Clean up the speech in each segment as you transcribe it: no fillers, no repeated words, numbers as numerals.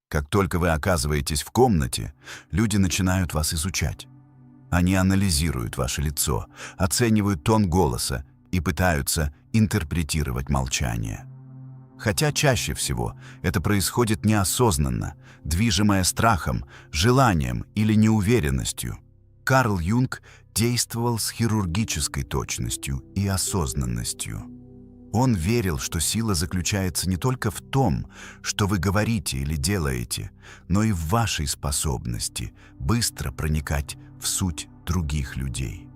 Как только вы оказываетесь в комнате, люди начинают вас изучать. Они анализируют ваше лицо, оценивают тон голоса и пытаются интерпретировать молчание. Хотя чаще всего это происходит неосознанно, движимое страхом, желанием или неуверенностью. Карл Юнг действовал с хирургической точностью и осознанностью. Он верил, что сила заключается не только в том, что вы говорите или делаете, но и в вашей способности быстро проникать в суть других людей.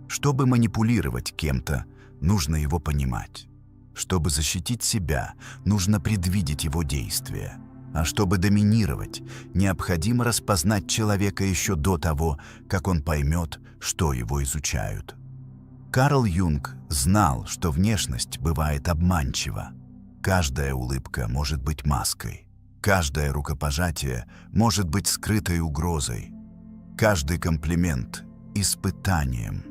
Чтобы манипулировать кем-то, нужно его понимать. Чтобы защитить себя, нужно предвидеть его действия. А чтобы доминировать, необходимо распознать человека еще до того, как он поймет, что его изучают. Карл Юнг знал, что внешность бывает обманчива. Каждая улыбка может быть маской. Каждое рукопожатие может быть скрытой угрозой. Каждый комплимент – испытанием.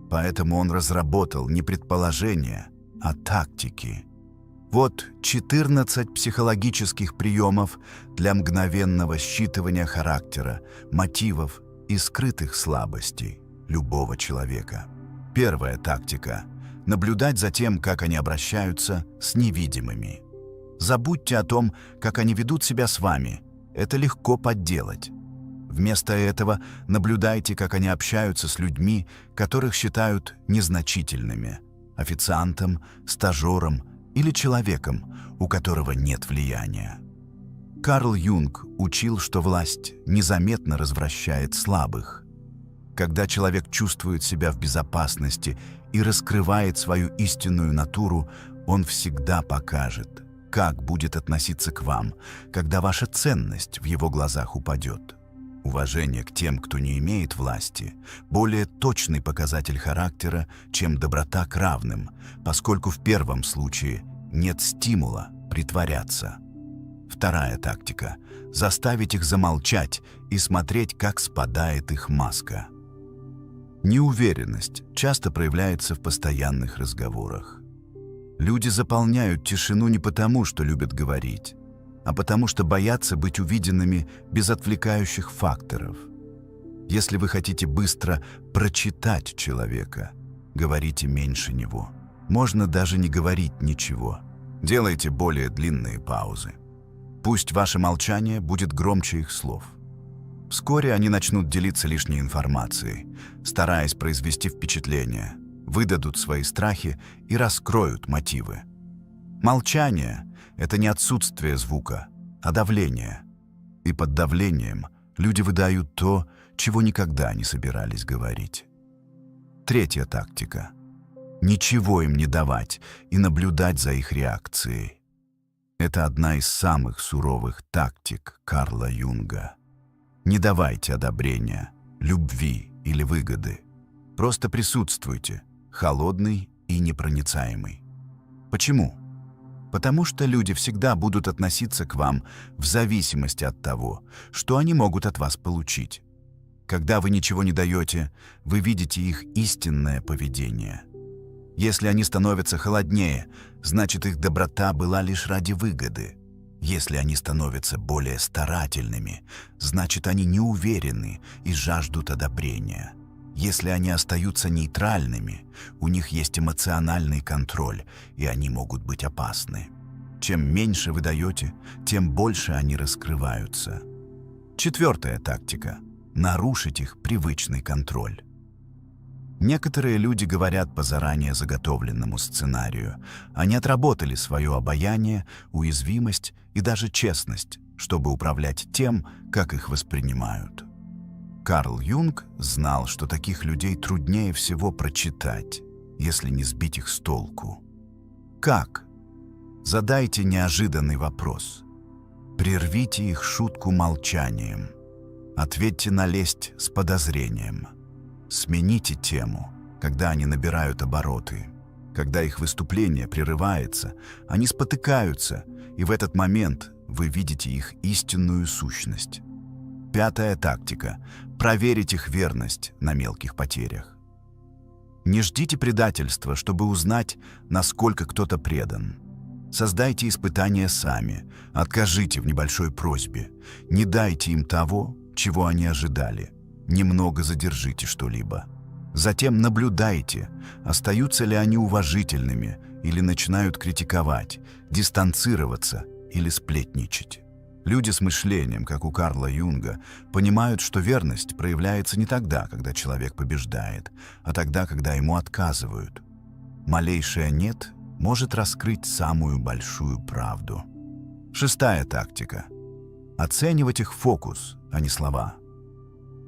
Поэтому он разработал не предположения, а тактики. Вот 14 психологических приемов для мгновенного считывания характера, мотивов и скрытых слабостей любого человека. Первая тактика – наблюдать за тем, как они обращаются с невидимыми. Забудьте о том, как они ведут себя с вами. Это легко подделать. Вместо этого наблюдайте, как они общаются с людьми, которых считают незначительными – официантом, стажером или человеком, у которого нет влияния. Карл Юнг учил, что власть незаметно развращает слабых. Когда человек чувствует себя в безопасности и раскрывает свою истинную натуру, он всегда покажет, как будет относиться к вам, когда ваша ценность в его глазах упадет. Уважение к тем, кто не имеет власти, более точный показатель характера, чем доброта к равным, поскольку в первом случае нет стимула притворяться. Вторая тактика – заставить их замолчать и смотреть, как спадает их маска. Неуверенность часто проявляется в постоянных разговорах. Люди заполняют тишину не потому, что любят говорить, а потому что боятся быть увиденными без отвлекающих факторов. Если вы хотите быстро прочитать человека, говорите меньше него. Можно даже не говорить ничего. Делайте более длинные паузы. Пусть ваше молчание будет громче их слов. Вскоре они начнут делиться лишней информацией, стараясь произвести впечатление, выдадут свои страхи и раскроют мотивы. Молчание – это не отсутствие звука, а давление. И под давлением люди выдают то, чего никогда не собирались говорить. Третья тактика – ничего им не давать и наблюдать за их реакцией. Это одна из самых суровых тактик Карла Юнга. Не давайте одобрения, любви или выгоды. Просто присутствуйте, холодный и непроницаемый. Почему? Потому что люди всегда будут относиться к вам в зависимости от того, что они могут от вас получить. Когда вы ничего не даете, вы видите их истинное поведение. Если они становятся холоднее, значит, их доброта была лишь ради выгоды. Если они становятся более старательными, значит, они не уверены и жаждут одобрения. Если они остаются нейтральными, у них есть эмоциональный контроль, и они могут быть опасны. Чем меньше вы даете, тем больше они раскрываются. Четвертая тактика – нарушить их привычный контроль. Некоторые люди говорят по заранее заготовленному сценарию. Они отработали свое обаяние, уязвимость и даже честность, чтобы управлять тем, как их воспринимают. Карл Юнг знал, что таких людей труднее всего прочитать, если не сбить их с толку. Как? Задайте неожиданный вопрос. Прервите их шутку молчанием. Ответьте на лесть с подозрением. Смените тему, когда они набирают обороты. Когда их выступление прерывается, они спотыкаются, и в этот момент вы видите их истинную сущность. Пятая тактика – проверить их верность на мелких потерях. Не ждите предательства, чтобы узнать, насколько кто-то предан. Создайте испытания сами, откажите в небольшой просьбе, не дайте им того, чего они ожидали, немного задержите что-либо. Затем наблюдайте, остаются ли они уважительными или начинают критиковать, дистанцироваться или сплетничать. Люди с мышлением, как у Карла Юнга, понимают, что верность проявляется не тогда, когда человек побеждает, а тогда, когда ему отказывают. Малейшее «нет» может раскрыть самую большую правду. 6-я тактика. Оценивать их фокус, а не слова.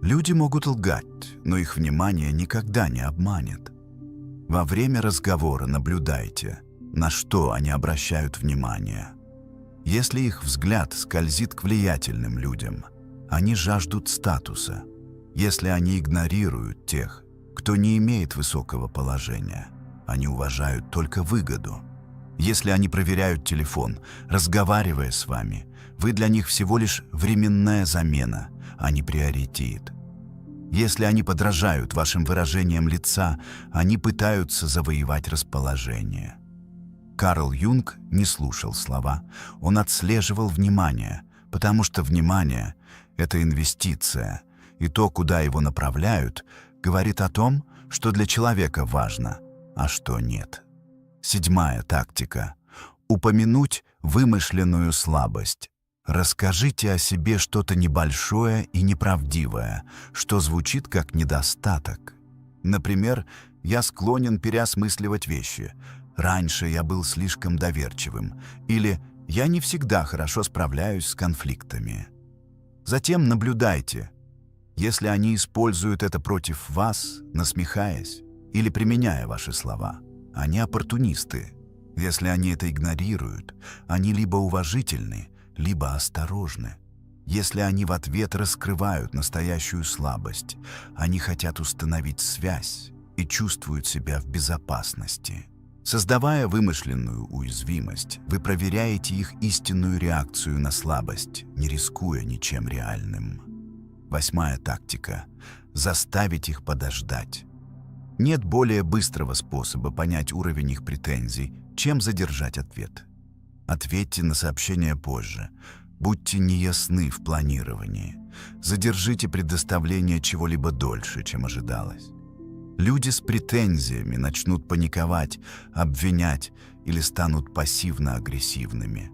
Люди могут лгать, но их внимание никогда не обманет. Во время разговора наблюдайте, на что они обращают внимание. Если их взгляд скользит к влиятельным людям, они жаждут статуса. Если они игнорируют тех, кто не имеет высокого положения, они уважают только выгоду. Если они проверяют телефон, разговаривая с вами, вы для них всего лишь временная замена, а не приоритет. Если они подражают вашим выражениям лица, они пытаются завоевать расположение. Карл Юнг не слушал слова, он отслеживал внимание, потому что внимание — это инвестиция, и то, куда его направляют, говорит о том, что для человека важно, а что нет. 7-я тактика. Упомянуть вымышленную слабость. Расскажите о себе что-то небольшое и неправдивое, что звучит как недостаток. Например, «Я склонен переосмысливать вещи», «Раньше я был слишком доверчивым» или «Я не всегда хорошо справляюсь с конфликтами». Затем наблюдайте. Если они используют это против вас, насмехаясь или применяя ваши слова, они оппортунисты. Если они это игнорируют, они либо уважительны, либо осторожны. Если они в ответ раскрывают настоящую слабость, они хотят установить связь и чувствуют себя в безопасности. Создавая вымышленную уязвимость, вы проверяете их истинную реакцию на слабость, не рискуя ничем реальным. 8-я тактика. Заставить их подождать. Нет более быстрого способа понять уровень их претензий, чем задержать ответ. Ответьте на сообщение позже. Будьте неясны в планировании. Задержите предоставление чего-либо дольше, чем ожидалось. Люди с претензиями начнут паниковать, обвинять или станут пассивно-агрессивными.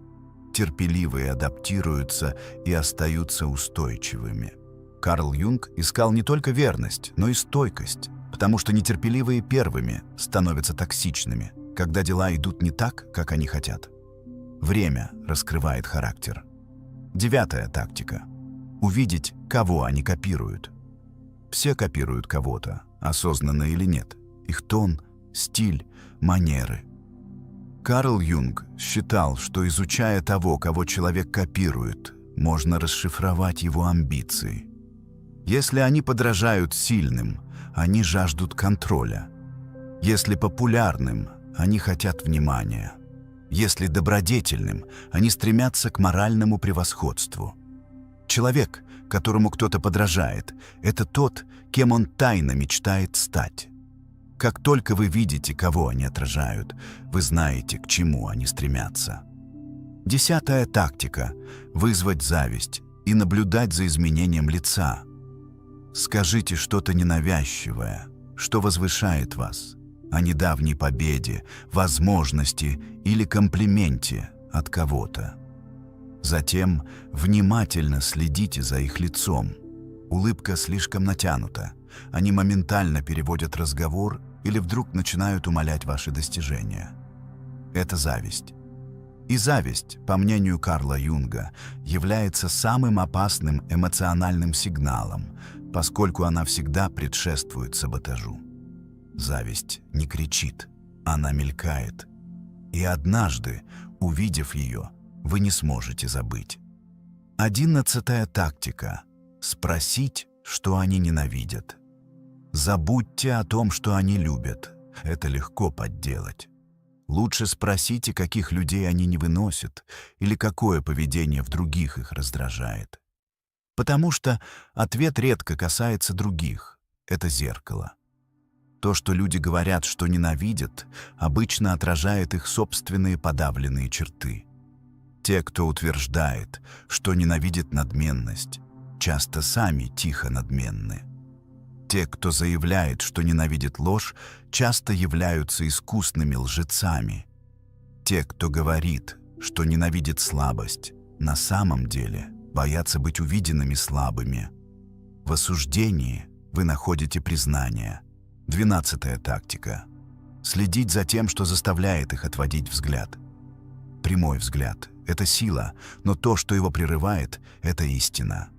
Терпеливые адаптируются и остаются устойчивыми. Карл Юнг искал не только верность, но и стойкость, потому что нетерпеливые первыми становятся токсичными, когда дела идут не так, как они хотят. Время раскрывает характер. 9-я тактика. Увидеть, кого они копируют. Все копируют кого-то, осознанно или нет. Их тон, стиль, манеры. Карл Юнг считал, что, изучая того, кого человек копирует, можно расшифровать его амбиции. Если они подражают сильным, они жаждут контроля. Если популярным, они хотят внимания. Если добродетельным, они стремятся к моральному превосходству. Человек, которому кто-то подражает, это тот, кем он тайно мечтает стать. Как только вы видите, кого они отражают, вы знаете, к чему они стремятся. 10-я тактика – вызвать зависть и наблюдать за изменением лица. Скажите что-то ненавязчивое, что возвышает вас, о недавней победе, возможности или комплименте от кого-то. Затем внимательно следите за их лицом. Улыбка слишком натянута. Они моментально переводят разговор или вдруг начинают умалять ваши достижения. Это зависть. И зависть, по мнению Карла Юнга, является самым опасным эмоциональным сигналом, поскольку она всегда предшествует саботажу. Зависть не кричит, она мелькает. И однажды, увидев ее, вы не сможете забыть. 11-я тактика – спросить, что они ненавидят. Забудьте о том, что они любят. Это легко подделать. Лучше спросите, каких людей они не выносят или какое поведение в других их раздражает. Потому что ответ редко касается других. Это зеркало. То, что люди говорят, что ненавидят, обычно отражает их собственные подавленные черты. Те, кто утверждает, что ненавидит надменность, часто сами тихо надменны. Те, кто заявляет, что ненавидит ложь, часто являются искусными лжецами. Те, кто говорит, что ненавидит слабость, на самом деле боятся быть увиденными слабыми. В осуждении вы находите признание. 12-я тактика. Следить за тем, что заставляет их отводить взгляд. Прямой взгляд – это сила, но то, что его прерывает – это истина.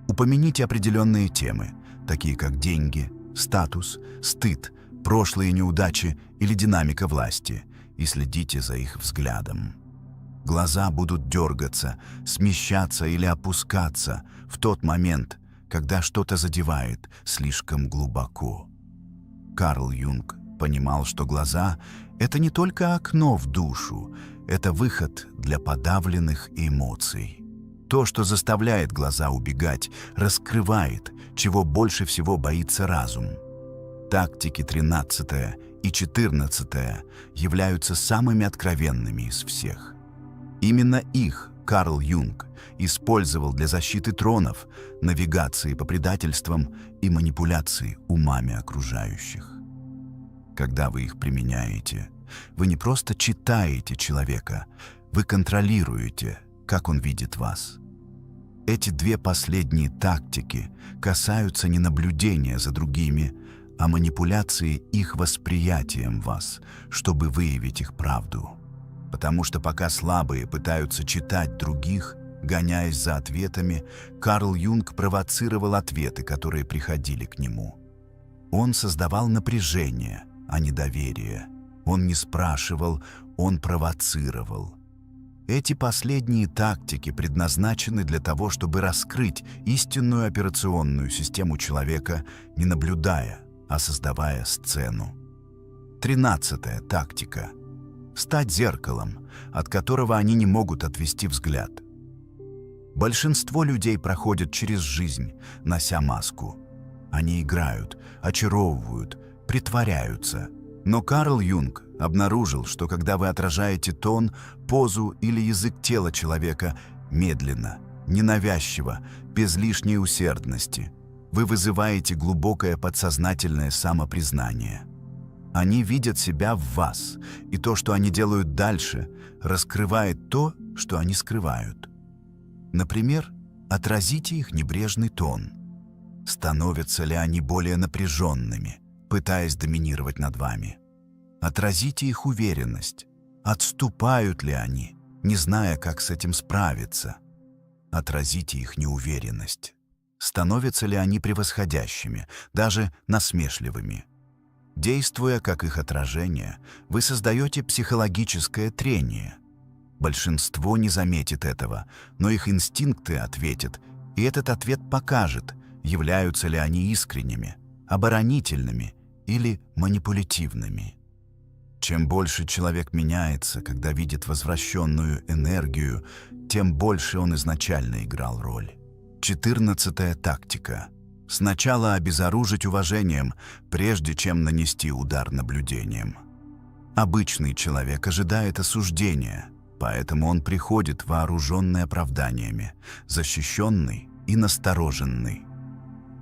Упомяните определенные темы, такие как деньги, статус, стыд, прошлые неудачи или динамика власти, и следите за их взглядом. Глаза будут дергаться, смещаться или опускаться в тот момент, когда что-то задевает слишком глубоко. Карл Юнг понимал, что глаза – это не только окно в душу, это выход для подавленных эмоций. То, что заставляет глаза убегать, раскрывает, чего больше всего боится разум. Тактики 13 и 14 являются самыми откровенными из всех. Именно их Карл Юнг использовал для защиты тронов, навигации по предательствам и манипуляции умами окружающих. Когда вы их применяете, вы не просто читаете человека, вы контролируете, как он видит вас. Эти две последние тактики касаются не наблюдения за другими, а манипуляции их восприятием вас, чтобы выявить их правду. Потому что пока слабые пытаются читать других, гоняясь за ответами, Карл Юнг провоцировал ответы, которые приходили к нему. Он создавал напряжение, а не доверие. Он не спрашивал, он провоцировал. Эти последние тактики предназначены для того, чтобы раскрыть истинную операционную систему человека, не наблюдая, а создавая сцену. 13-я тактика. Стать зеркалом, от которого они не могут отвести взгляд. Большинство людей проходят через жизнь, нося маску. Они играют, очаровывают, притворяются. Но Карл Юнг обнаружил, что когда вы отражаете тон, позу или язык тела человека медленно, ненавязчиво, без лишней усердности, вы вызываете глубокое подсознательное самопризнание. Они видят себя в вас, и то, что они делают дальше, раскрывает то, что они скрывают. Например, отразите их небрежный тон. Становятся ли они более напряженными, пытаясь доминировать над вами? Отразите их уверенность. Отступают ли они, не зная, как с этим справиться? Отразите их неуверенность. Становятся ли они превосходящими, даже насмешливыми? Действуя как их отражение, вы создаете психологическое трение. Большинство не заметит этого, но их инстинкты ответят, и этот ответ покажет, являются ли они искренними, оборонительными или манипулятивными. Чем больше человек меняется, когда видит возвращенную энергию, тем больше он изначально играл роль. 14-я тактика. Сначала обезоружить уважением, прежде чем нанести удар наблюдением. Обычный человек ожидает осуждения, поэтому он приходит вооруженный оправданиями, защищенный и настороженный.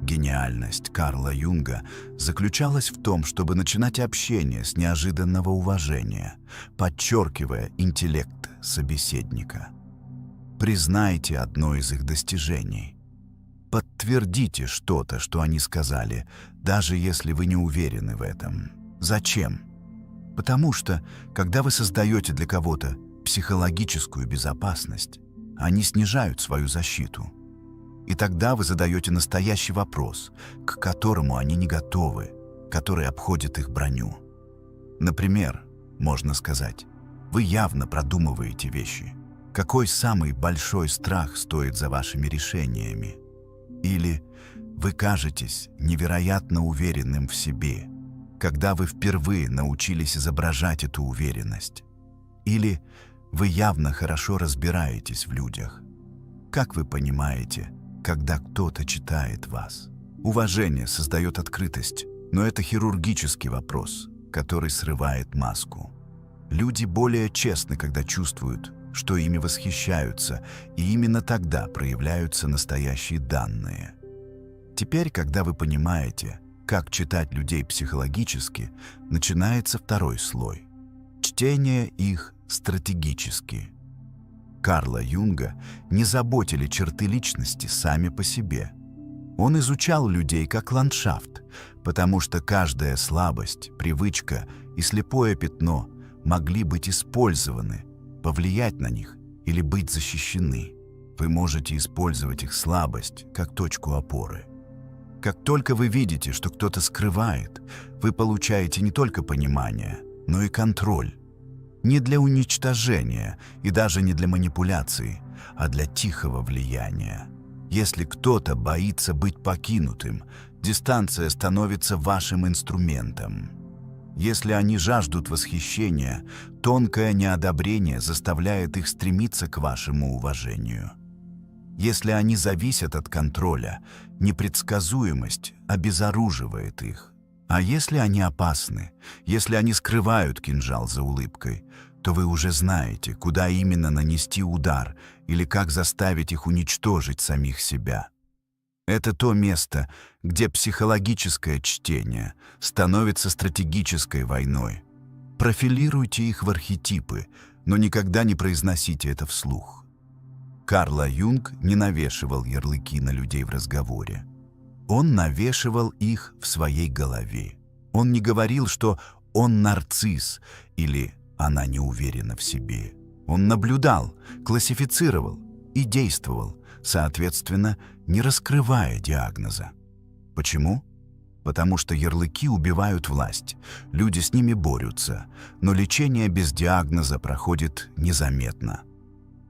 Гениальность Карла Юнга заключалась в том, чтобы начинать общение с неожиданного уважения, подчеркивая интеллект собеседника. Признайте одно из их достижений. Подтвердите что-то, что они сказали, даже если вы не уверены в этом. Зачем? Потому что, когда вы создаете для кого-то психологическую безопасность, они снижают свою защиту. И тогда вы задаете настоящий вопрос, к которому они не готовы, который обходит их броню. Например, можно сказать, вы явно продумываете вещи. Какой самый большой страх стоит за вашими решениями? Или вы кажетесь невероятно уверенным в себе, когда вы впервые научились изображать эту уверенность? Или вы явно хорошо разбираетесь в людях? Как вы понимаете, когда кто-то читает вас? Уважение создает открытость, Но это хирургический вопрос, который срывает маску. Люди более честны, когда чувствуют, что ими восхищаются, и именно тогда проявляются настоящие данные. Теперь, когда вы понимаете, как читать людей психологически, начинается второй слой. Чтение их стратегически. Карла Юнга не заботили черты личности сами по себе. Он изучал людей как ландшафт, потому что каждая слабость, привычка и слепое пятно могли быть использованы, повлиять на них или быть защищены. Вы можете использовать их слабость как точку опоры. Как только вы видите, что кто-то скрывает, вы получаете не только понимание, но и контроль. Не для уничтожения и даже не для манипуляции, а для тихого влияния. Если кто-то боится быть покинутым, дистанция становится вашим инструментом. Если они жаждут восхищения, тонкое неодобрение заставляет их стремиться к вашему уважению. Если они зависят от контроля, непредсказуемость обезоруживает их. А если они опасны, если они скрывают кинжал за улыбкой, то вы уже знаете, куда именно нанести удар или как заставить их уничтожить самих себя. Это то место, где психологическое чтение становится стратегической войной. Профилируйте их в архетипы, но никогда не произносите это вслух. Карла Юнг не навешивал ярлыки на людей в разговоре. Он навешивал их в своей голове. Он не говорил, что он нарцисс или она не уверена в себе. Он наблюдал, классифицировал и действовал, соответственно, не раскрывая диагноза. Почему? Потому что ярлыки убивают власть, люди с ними борются, но лечение без диагноза проходит незаметно.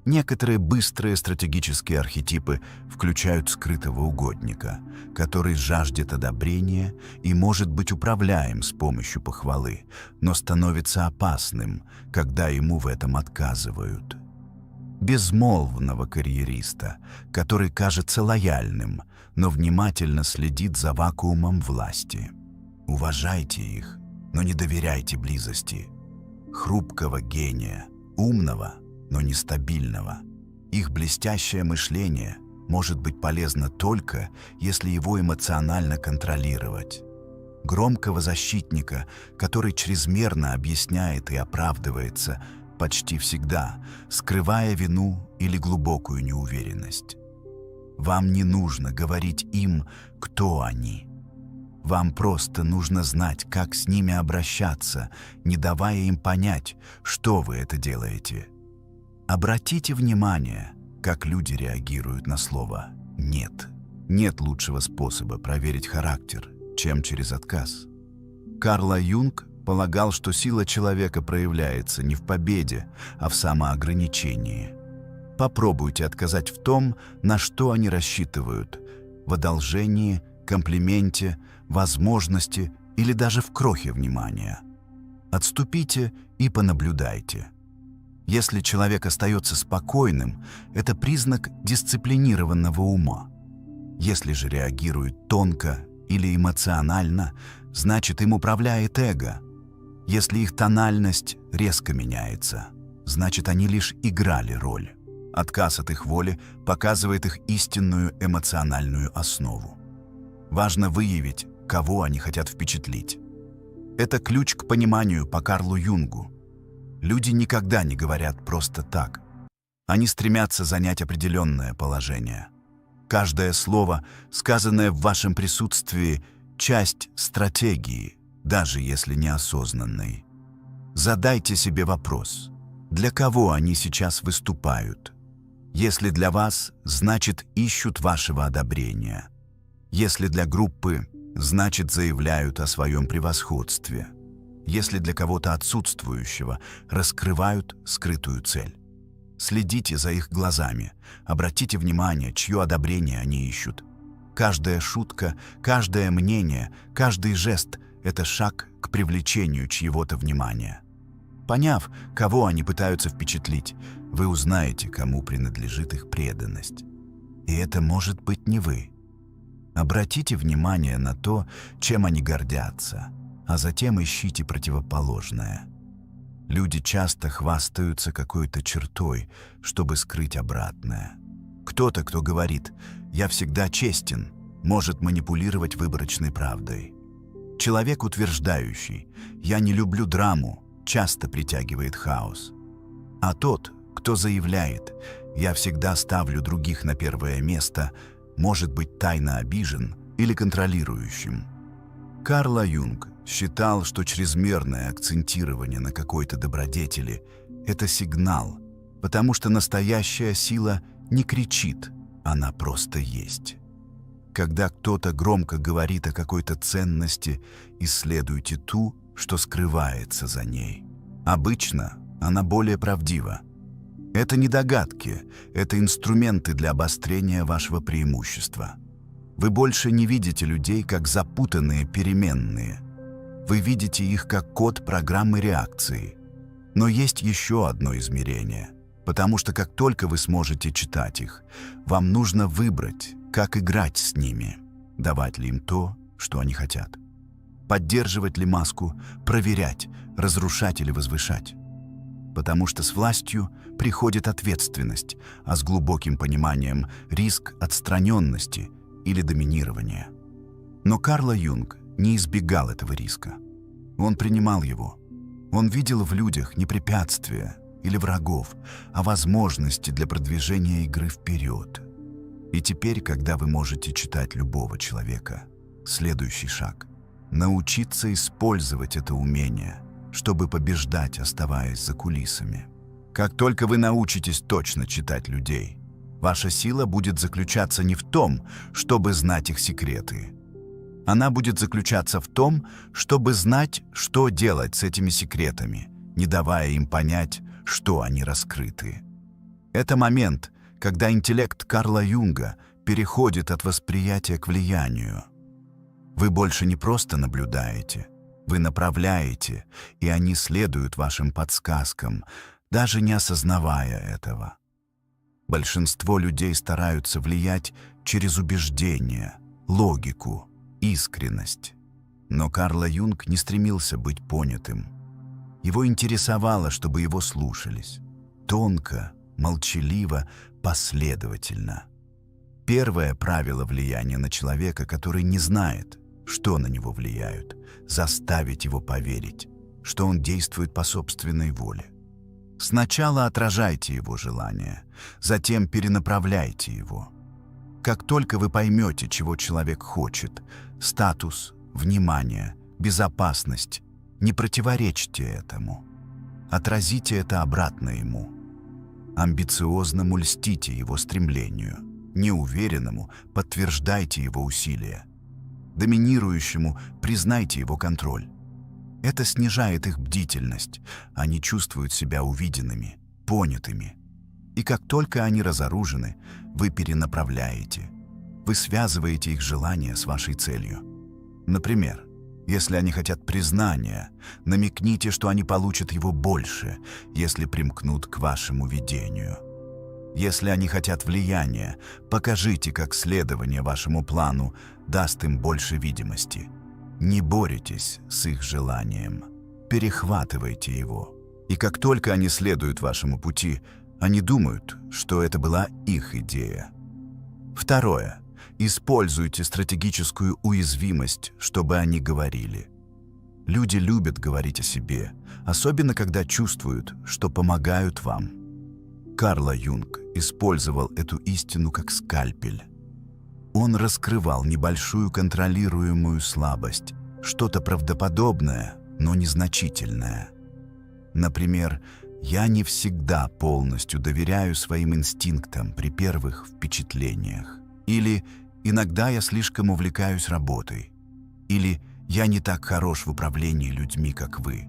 Некоторые быстрые стратегические архетипы включают скрытого угодника, который жаждет одобрения и может быть управляем с помощью похвалы, но становится опасным, когда ему в этом отказывают. Безмолвного карьериста, который кажется лояльным, но внимательно следит за вакуумом власти. Уважайте их, но не доверяйте близости. Хрупкого гения, умного, но нестабильного. Их блестящее мышление может быть полезно только, если его эмоционально контролировать. Громкого защитника, который чрезмерно объясняет и оправдывается почти всегда, скрывая вину или глубокую неуверенность. Вам не нужно говорить им, кто они. Вам просто нужно знать, как с ними обращаться, не давая им понять, что вы это делаете. Обратите внимание, как люди реагируют на слово «нет». Нет лучшего способа проверить характер, чем через отказ. Карла Юнг полагал, что сила человека проявляется не в победе, а в самоограничении. Попробуйте отказать в том, на что они рассчитывают – в одолжении, комплименте, возможности или даже в крохе внимания. Отступите и понаблюдайте. Если человек остается спокойным, это признак дисциплинированного ума. Если же реагирует тонко или эмоционально, значит, им управляет эго. Если их тональность резко меняется, значит, они лишь играли роль. Отказ от их воли показывает их истинную эмоциональную основу. Важно выявить, кого они хотят впечатлить. Это ключ к пониманию по Карлу Юнгу. Люди никогда не говорят просто так. Они стремятся занять определенное положение. Каждое слово, сказанное в вашем присутствии, часть стратегии, даже если неосознанной. Задайте себе вопрос, для кого они сейчас выступают? Если для вас, значит, ищут вашего одобрения. Если для группы, значит, заявляют о своем превосходстве. Если для кого-то отсутствующего, раскрывают скрытую цель. Следите за их глазами, обратите внимание, чье одобрение они ищут. Каждая шутка, каждое мнение, каждый жест – это шаг к привлечению чьего-то внимания. Поняв, кого они пытаются впечатлить, вы узнаете, кому принадлежит их преданность. И это может быть не вы. Обратите внимание на то, чем они гордятся, а затем ищите противоположное. Люди часто хвастаются какой-то чертой, чтобы скрыть обратное. Кто-то, кто говорит «я всегда честен», может манипулировать выборочной правдой. Человек, утверждающий «я не люблю драму», часто притягивает хаос. А тот, кто заявляет «я всегда ставлю других на первое место», может быть тайно обижен или контролирующим. Карла Юнг считал, что чрезмерное акцентирование на какой-то добродетели – это сигнал, потому что настоящая сила не кричит, она просто есть. Когда кто-то громко говорит о какой-то ценности, исследуйте ту, что скрывается за ней. Обычно она более правдива. Это не догадки, это инструменты для обострения вашего преимущества. Вы больше не видите людей как запутанные переменные. Вы видите их как код программы реакции. Но есть еще одно измерение, потому что как только вы сможете читать их, вам нужно выбрать, как играть с ними, давать ли им то, что они хотят. Поддерживать ли маску, проверять, разрушать или возвышать. Потому что с властью приходит ответственность, а с глубоким пониманием риск отстраненности или доминирования. Но Карла Юнг не избегал этого риска. Он принимал его. Он видел в людях не препятствия или врагов, а возможности для продвижения игры вперед. И теперь, когда вы можете читать любого человека, следующий шаг – научиться использовать это умение, чтобы побеждать, оставаясь за кулисами. Как только вы научитесь точно читать людей, ваша сила будет заключаться не в том, чтобы знать их секреты. Она будет заключаться в том, чтобы знать, что делать с этими секретами, не давая им понять, что они раскрыты. Это момент, когда интеллект Карла Юнга переходит от восприятия к влиянию. Вы больше не просто наблюдаете, вы направляете, и они следуют вашим подсказкам, даже не осознавая этого. Большинство людей стараются влиять через убеждения, логику, искренность. Но Карла Юнг не стремился быть понятым. Его интересовало, чтобы его слушались. Тонко, молчаливо, последовательно. Первое правило влияния на человека, который не знает, что на него влияют, заставить его поверить, что он действует по собственной воле. Сначала отражайте его желание, затем перенаправляйте его. Как только вы поймете, чего человек хочет – статус, внимание, безопасность – не противоречьте этому. Отразите это обратно ему. Амбициозному льстите его стремлению, неуверенному подтверждайте его усилия. Доминирующему признайте его контроль. Это снижает их бдительность, они чувствуют себя увиденными, понятыми. И как только они разоружены, вы перенаправляете. Вы связываете их желания с вашей целью. Например, если они хотят признания, намекните, что они получат его больше, если примкнут к вашему видению. Если они хотят влияния, покажите, как следование вашему плану даст им больше видимости. Не боритесь с их желанием, перехватывайте его. И как только они следуют вашему пути, они думают, что это была их идея. Второе. Используйте стратегическую уязвимость, чтобы они говорили. Люди любят говорить о себе, особенно когда чувствуют, что помогают вам. Карла Юнг использовал эту истину как скальпель. Он раскрывал небольшую контролируемую слабость, что-то правдоподобное, но незначительное. Например, «Я не всегда полностью доверяю своим инстинктам при первых впечатлениях». Или «Иногда я слишком увлекаюсь работой». Или «Я не так хорош в управлении людьми, как вы».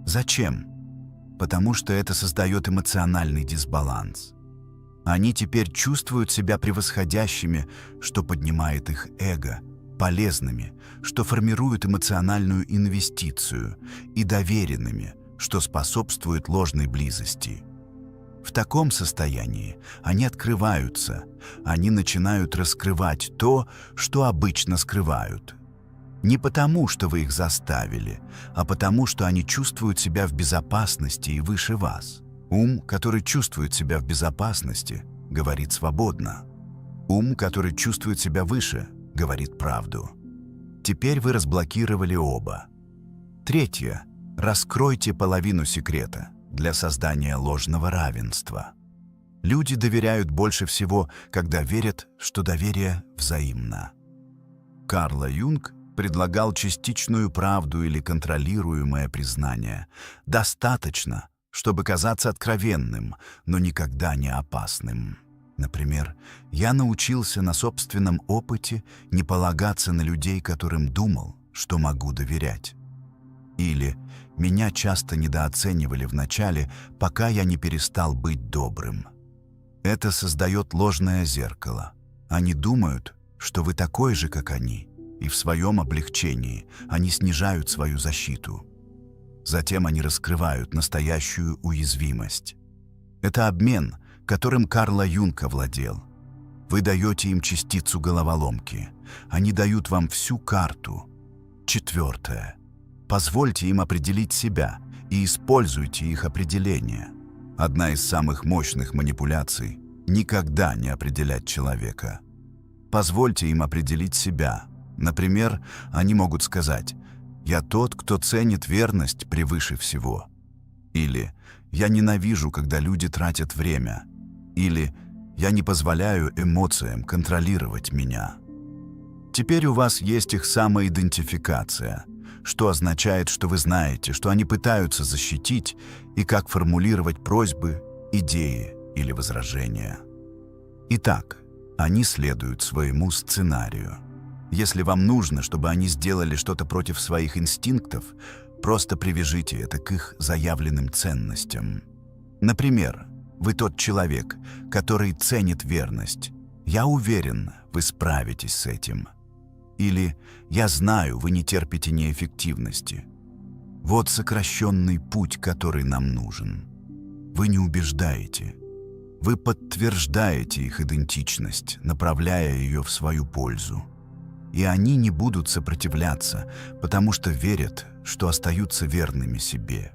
Зачем? Потому что это создает эмоциональный дисбаланс. Они теперь чувствуют себя превосходящими, что поднимает их эго, полезными, что формирует эмоциональную инвестицию, и доверенными, что способствует ложной близости. В таком состоянии они открываются, они начинают раскрывать то, что обычно скрывают. Не потому, что вы их заставили, а потому, что они чувствуют себя в безопасности и выше вас. Ум, который чувствует себя в безопасности, говорит свободно. Ум, который чувствует себя выше, говорит правду. Теперь вы разблокировали оба. Третье. Раскройте половину секрета для создания ложного равенства. Люди доверяют больше всего, когда верят, что доверие взаимно. Карла Юнг предлагал частичную правду или контролируемое признание. Достаточно, чтобы казаться откровенным, но никогда не опасным. Например, я научился на собственном опыте не полагаться на людей, которым думал, что могу доверять. Или меня часто недооценивали вначале, пока я не перестал быть добрым. Это создает ложное зеркало. Они думают, что вы такой же, как они, и в своем облегчении они снижают свою защиту. Затем они раскрывают настоящую уязвимость. Это обмен, которым Карла Юнга владел. Вы даете им частицу головоломки. Они дают вам всю карту. Четвертое. Позвольте им определить себя и используйте их определение. Одна из самых мощных манипуляций – никогда не определять человека. Позвольте им определить себя. Например, они могут сказать: «Я тот, кто ценит верность превыше всего». Или «Я ненавижу, когда люди тратят время». Или «Я не позволяю эмоциям контролировать меня». Теперь у вас есть их самоидентификация, что означает, что вы знаете, что они пытаются защитить и как формулировать просьбы, идеи или возражения. Итак, они следуют своему сценарию. Если вам нужно, чтобы они сделали что-то против своих инстинктов, просто привяжите это к их заявленным ценностям. Например, вы тот человек, который ценит верность. Я уверен, вы справитесь с этим. Или я знаю, вы не терпите неэффективности. Вот сокращенный путь, который нам нужен. Вы не убеждаете. Вы подтверждаете их идентичность, направляя ее в свою пользу. И они не будут сопротивляться, потому что верят, что остаются верными себе.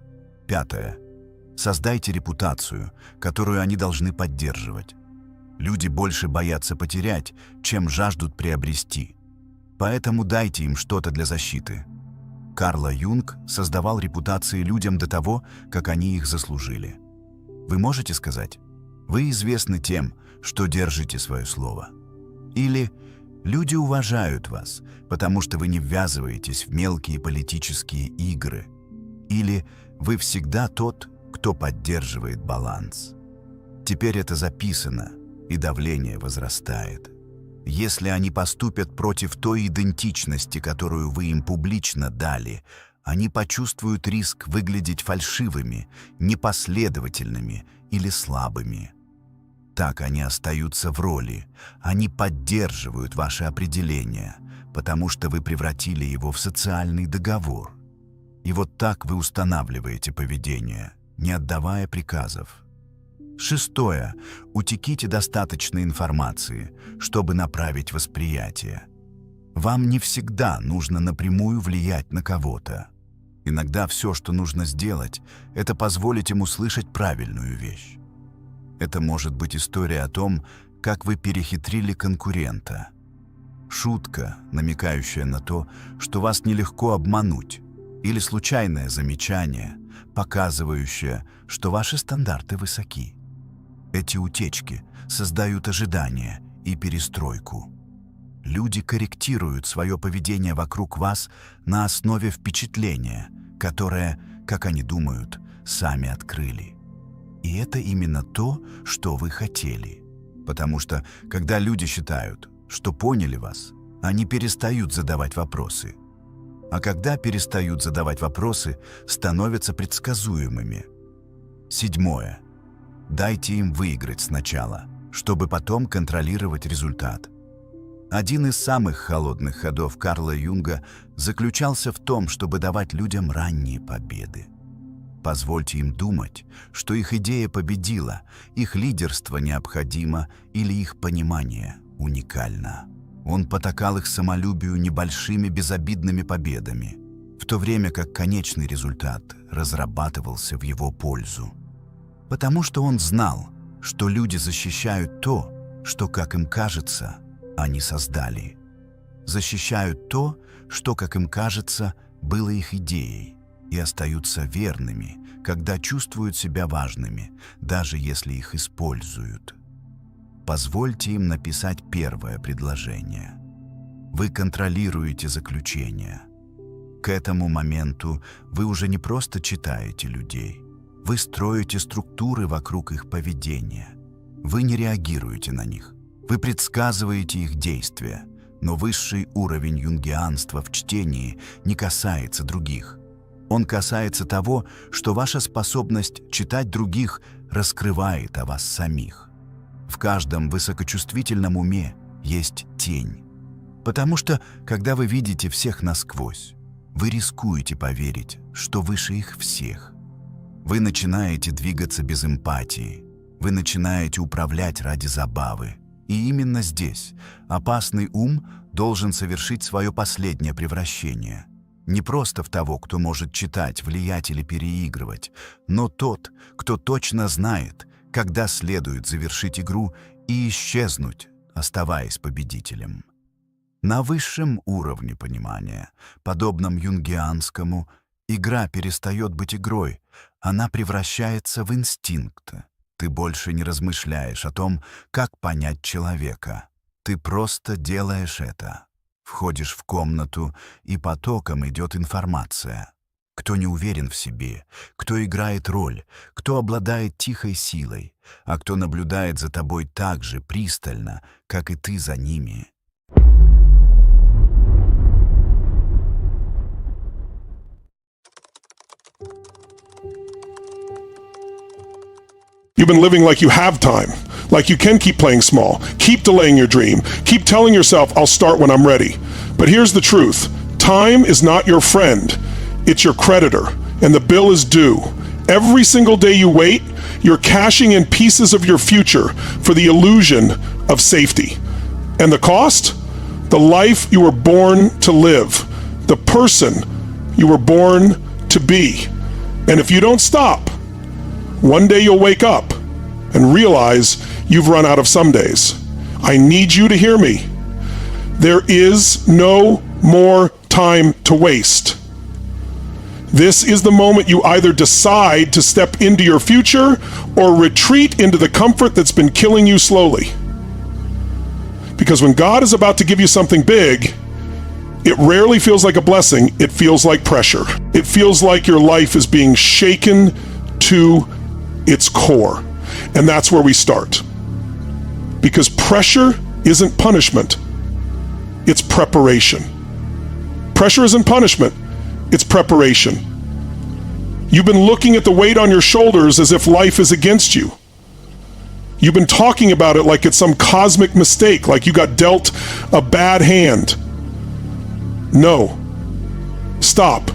Пятое. Создайте репутацию, которую они должны поддерживать. Люди больше боятся потерять, чем жаждут приобрести. Поэтому дайте им что-то для защиты. Карла Юнг создавал репутации людям до того, как они их заслужили. Вы можете сказать: «Вы известны тем, что держите свое слово». Или «Люди уважают вас, потому что вы не ввязываетесь в мелкие политические игры». Или «Вы всегда тот, кто поддерживает баланс». Теперь это записано, и давление возрастает. Если они поступят против той идентичности, которую вы им публично дали, они почувствуют риск выглядеть фальшивыми, непоследовательными или слабыми. Так они остаются в роли, они поддерживают ваше определение, потому что вы превратили его в социальный договор. И вот так вы устанавливаете поведение, не отдавая приказов. Шестое. Утеките достаточно информации, чтобы направить восприятие. Вам не всегда нужно напрямую влиять на кого-то. Иногда все, что нужно сделать, это позволить им услышать правильную вещь. Это может быть история о том, как вы перехитрили конкурента. Шутка, намекающая на то, что вас нелегко обмануть, или случайное замечание, показывающее, что ваши стандарты высоки. Эти утечки создают ожидания и перестройку. Люди корректируют свое поведение вокруг вас на основе впечатления, которое, как они думают, сами открыли. И это именно то, что вы хотели. Потому что, когда люди считают, что поняли вас, они перестают задавать вопросы. А когда перестают задавать вопросы, становятся предсказуемыми. Седьмое. Дайте им выиграть сначала, чтобы потом контролировать результат. Один из самых холодных ходов Карла Юнга заключался в том, чтобы давать людям ранние победы. Позвольте им думать, что их идея победила, их лидерство необходимо или их понимание уникально. Он потакал их самолюбию небольшими безобидными победами, в то время как конечный результат разрабатывался в его пользу. Потому что он знал, что люди защищают то, что, как им кажется, они создали. Защищают то, что, как им кажется, было их идеей, и остаются верными, когда чувствуют себя важными, даже если их используют. Позвольте им написать первое предложение. Вы контролируете заключение. К этому моменту вы уже не просто читаете людей, вы строите структуры вокруг их поведения. Вы не реагируете на них, вы предсказываете их действия, но высший уровень юнгианства в чтении не касается других. Он касается того, что ваша способность читать других раскрывает о вас самих. В каждом высокочувствительном уме есть тень. Потому что, когда вы видите всех насквозь, вы рискуете поверить, что выше их всех. Вы начинаете двигаться без эмпатии. Вы начинаете управлять ради забавы. И именно здесь опасный ум должен совершить свое последнее превращение. Не просто в того, кто может читать, влиять или переигрывать, но тот, кто точно знает, когда следует завершить игру и исчезнуть, оставаясь победителем. На высшем уровне понимания, подобном юнгианскому, игра перестает быть игрой, она превращается в инстинкт. Ты больше не размышляешь о том, как понять человека. Ты просто делаешь это. Входишь в комнату, и потоком идет информация. Кто не уверен в себе, кто играет роль, кто обладает тихой силой, а кто наблюдает за тобой так же пристально, как и ты за ними. You've been living like you have time, like you can keep playing small, keep delaying your dream, keep telling yourself, I'll start when I'm ready. But here's the truth. Time is not your friend. It's your creditor, and the bill is due. Every single day you wait, you're cashing in pieces of your future for the illusion of safety. And the cost? The life you were born to live, the person you were born to be. And if you don't stop, one day you'll wake up and realize you've run out of some days. I need you to hear me. There is no more time to waste. This is the moment you either decide to step into your future or retreat into the comfort that's been killing you slowly. Because when God is about to give you something big, it rarely feels like a blessing, it feels like pressure. It feels like your life is being shaken to its core. And that's where we start. Because pressure isn't punishment, it's preparation. Pressure isn't punishment, it's preparation. You've been looking at the weight on your shoulders as if life is against you. You've been talking about it like it's some cosmic mistake, like you got dealt a bad hand. No. Stop.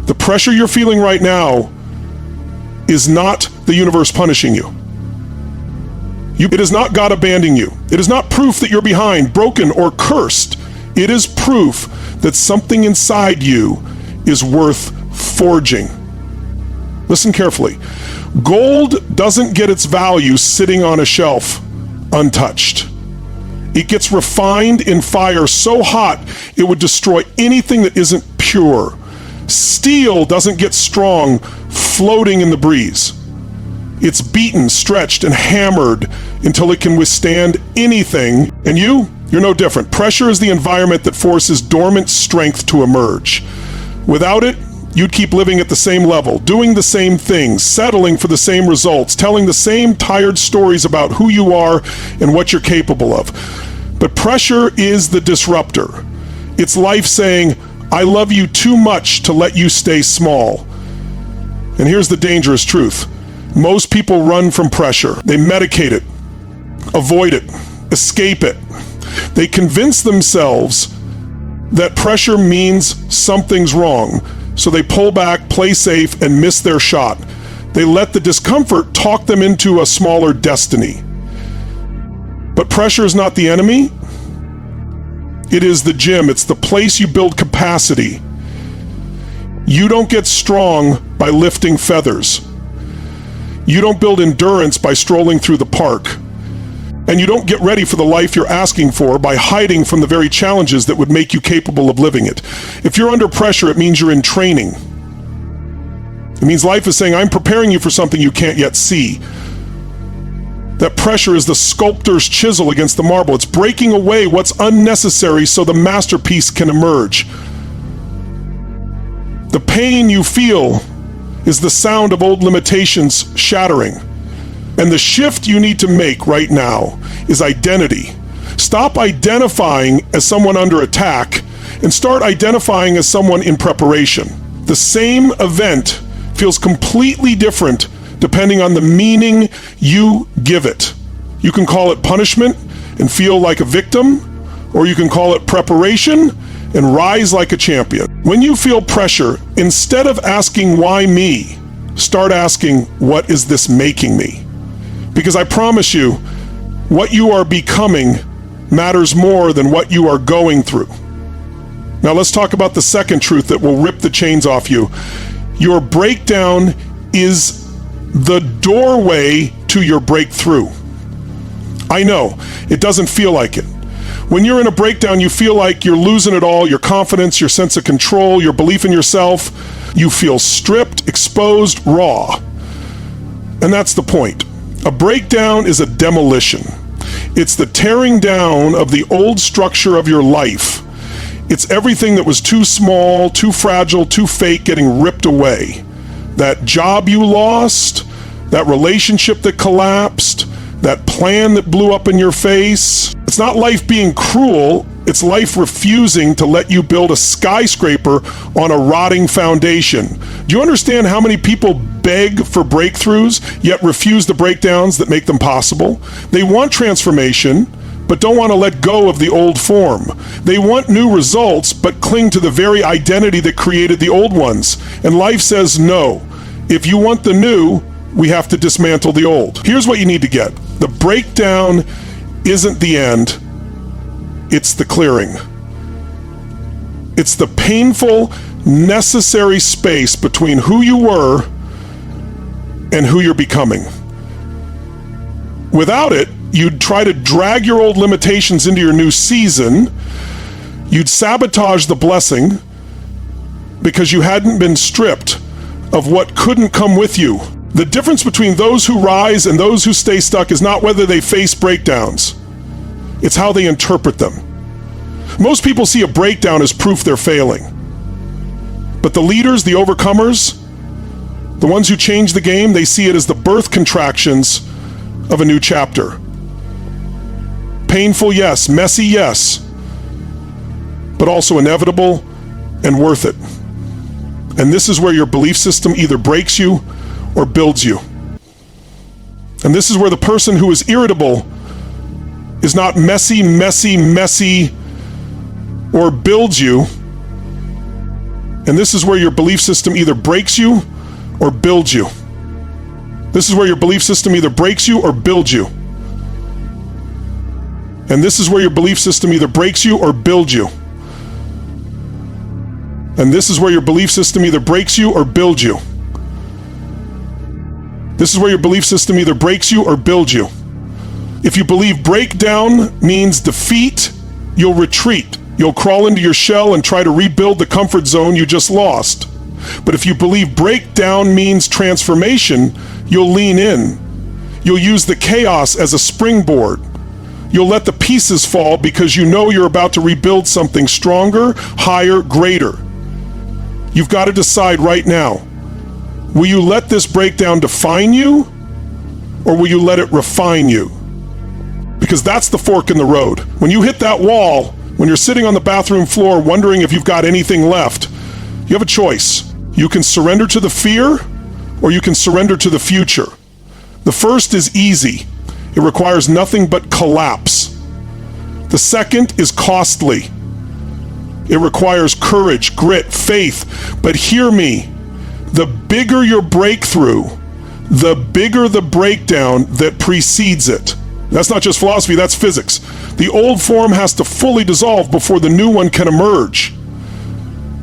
The pressure you're feeling right now is not the universe punishing you. It is not God abandoning you. It is not proof that you're behind, broken, or cursed. It is proof that something inside you is worth forging. Listen carefully. Gold doesn't get its value sitting on a shelf untouched. It gets refined in fire so hot it would destroy anything that isn't pure. Steel doesn't get strong floating in the breeze. It's beaten, stretched, and hammered until it can withstand anything. And you're no different. Pressure is the environment that forces dormant strength to emerge. Without it, you'd keep living at the same level, doing the same things, settling for the same results, telling the same tired stories about who you are and what you're capable of. But pressure is the disruptor. It's life saying, I love you too much to let you stay small. And here's the dangerous truth. Most people run from pressure. They medicate it, avoid it, escape it. They convince themselves that pressure means something's wrong. So they pull back, play safe, and miss their shot. They let the discomfort talk them into a smaller destiny. But pressure is not the enemy. It is the gym. It's the place you build capacity. You don't get strong by lifting feathers. You don't build endurance by strolling through the park. And you don't get ready for the life you're asking for by hiding from the very challenges that would make you capable of living it. If you're under pressure, it means you're in training. It means life is saying, I'm preparing you for something you can't yet see. That pressure is the sculptor's chisel against the marble. It's breaking away what's unnecessary so the masterpiece can emerge. The pain you feel is the sound of old limitations shattering. And the shift you need to make right now is identity. Stop identifying as someone under attack and start identifying as someone in preparation. The same event feels completely different depending on the meaning you give it. You can call it punishment and feel like a victim, or you can call it preparation and rise like a champion. When you feel pressure, instead of asking why me, start asking what is this making me? Because I promise you, what you are becoming matters more than what you are going through. Now let's talk about the second truth that will rip the chains off you. Your breakdown is the doorway to your breakthrough. I know, it doesn't feel like it. When you're in a breakdown, you feel like you're losing it all, your confidence, your sense of control, your belief in yourself. You feel stripped, exposed, raw. And that's the point. A breakdown is a demolition. It's the tearing down of the old structure of your life. It's everything that was too small, too fragile, too fake getting ripped away. That job you lost, that relationship that collapsed, that plan that blew up in your face. It's not life being cruel, it's life refusing to let you build a skyscraper on a rotting foundation. Do you understand how many people beg for breakthroughs, yet refuse the breakdowns that make them possible? They want transformation, but don't want to let go of the old form. They want new results, but cling to the very identity that created the old ones. And life says no. If you want the new, we have to dismantle the old. Here's what you need to get. The breakdown isn't the end, it's the clearing. It's the painful, necessary space between who you were and who you're becoming. Without it, you'd try to drag your old limitations into your new season. You'd sabotage the blessing because you hadn't been stripped of what couldn't come with you. The difference between those who rise and those who stay stuck is not whether they face breakdowns. It's how they interpret them. Most people see a breakdown as proof they're failing. But the leaders, the overcomers, the ones who change the game, they see it as the birth contractions of a new chapter. Painful, yes. Messy, yes. But also inevitable and worth it. And this is where your belief system either breaks you or builds you. And this is where the person who is irritable is not messy, or builds you. And this is where your belief system either breaks you or builds you. This is where your belief system either breaks you or builds you. And this is where your belief system either breaks you or builds you. And this is where your belief system either breaks you or builds you. This is where your belief system either breaks you or builds you. If you believe breakdown means defeat, you'll retreat. You'll crawl into your shell and try to rebuild the comfort zone you just lost. But if you believe breakdown means transformation, you'll lean in. You'll use the chaos as a springboard. You'll let the pieces fall because you know you're about to rebuild something stronger, higher, greater. You've got to decide right now. Will you let this breakdown define you, or will you let it refine you? Because that's the fork in the road. When you hit that wall, when you're sitting on the bathroom floor wondering if you've got anything left, you have a choice. You can surrender to the fear, or you can surrender to the future. The first is easy. It requires nothing but collapse. The second is costly. It requires courage, grit, faith. But hear me, the bigger your breakthrough, the bigger the breakdown that precedes it. That's not just philosophy, that's physics. The old form has to fully dissolve before the new one can emerge.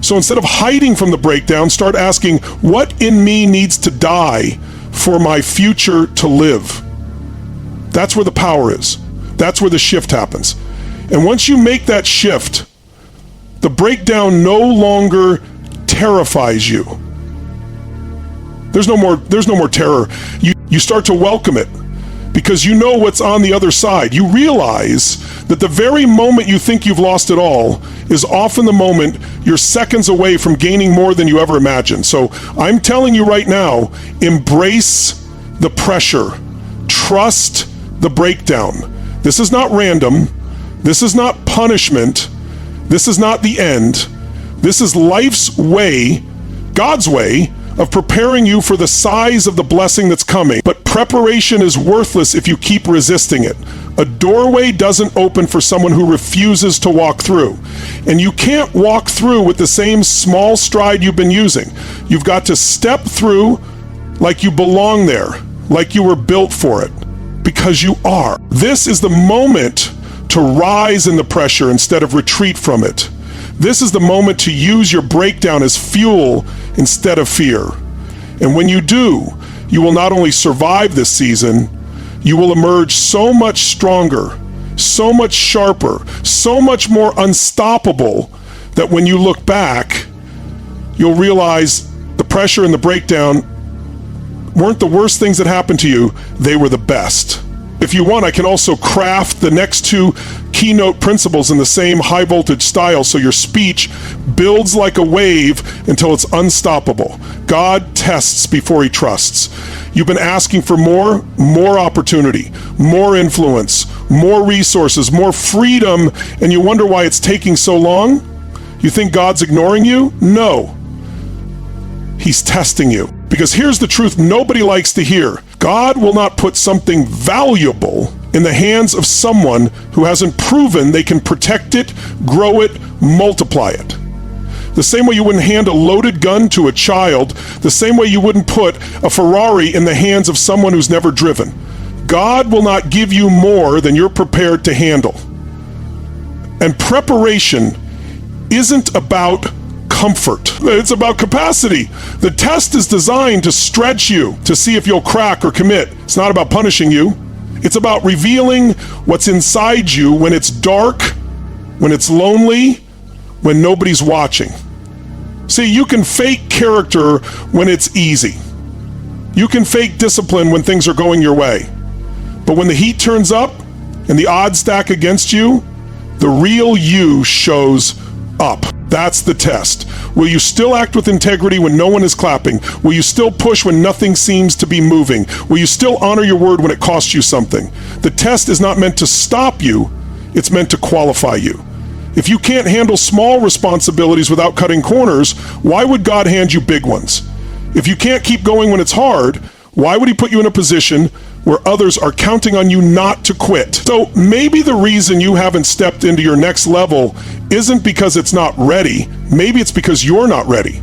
So instead of hiding from the breakdown, start asking, what in me needs to die for my future to live? That's where the power is. That's where the shift happens. And once you make that shift, the breakdown no longer terrifies you. There's no more terror. You start to welcome it because you know what's on the other side. You realize that the very moment you think you've lost it all is often the moment you're seconds away from gaining more than you ever imagined. So I'm telling you right now, embrace the pressure. Trust the breakdown. This is not random. This is not punishment. This is not the end. This is life's way, God's way, of preparing you for the size of the blessing that's coming. But preparation is worthless if you keep resisting it. A doorway doesn't open for someone who refuses to walk through. And you can't walk through with the same small stride you've been using. You've got to step through like you belong there, like you were built for it, because you are. This is the moment to rise in the pressure instead of retreat from it. This is the moment to use your breakdown as fuel instead of fear. And when you do, you will not only survive this season, you will emerge so much stronger, so much sharper, so much more unstoppable that when you look back, you'll realize the pressure and the breakdown weren't the worst things that happened to you, they were the best. If you want, I can also craft the next two keynote principles in the same high voltage style so your speech builds like a wave until it's unstoppable. God tests before he trusts. You've been asking for more opportunity, more influence, more resources, more freedom, and you wonder why it's taking so long? You think God's ignoring you? No. He's testing you. Because here's the truth nobody likes to hear. God will not put something valuable in the hands of someone who hasn't proven they can protect it, grow it, multiply it. The same way you wouldn't hand a loaded gun to a child, the same way you wouldn't put a Ferrari in the hands of someone who's never driven. God will not give you more than you're prepared to handle. And preparation isn't about comfort. It's about capacity. The test is designed to stretch you to see if you'll crack or commit. It's not about punishing you. It's about revealing what's inside you when it's dark, when it's lonely, when nobody's watching. See, you can fake character when it's easy. You can fake discipline when things are going your way. But when the heat turns up and the odds stack against you, the real you shows up. That's the test. Will you still act with integrity when no one is clapping? Will you still push when nothing seems to be moving? Will you still honor your word when it costs you something? The test is not meant to stop you, it's meant to qualify you. If you can't handle small responsibilities without cutting corners, why would God hand you big ones? If you can't keep going when it's hard, why would he put you in a position where others are counting on you not to quit? So maybe the reason you haven't stepped into your next level isn't because it's not ready. Maybe it's because you're not ready.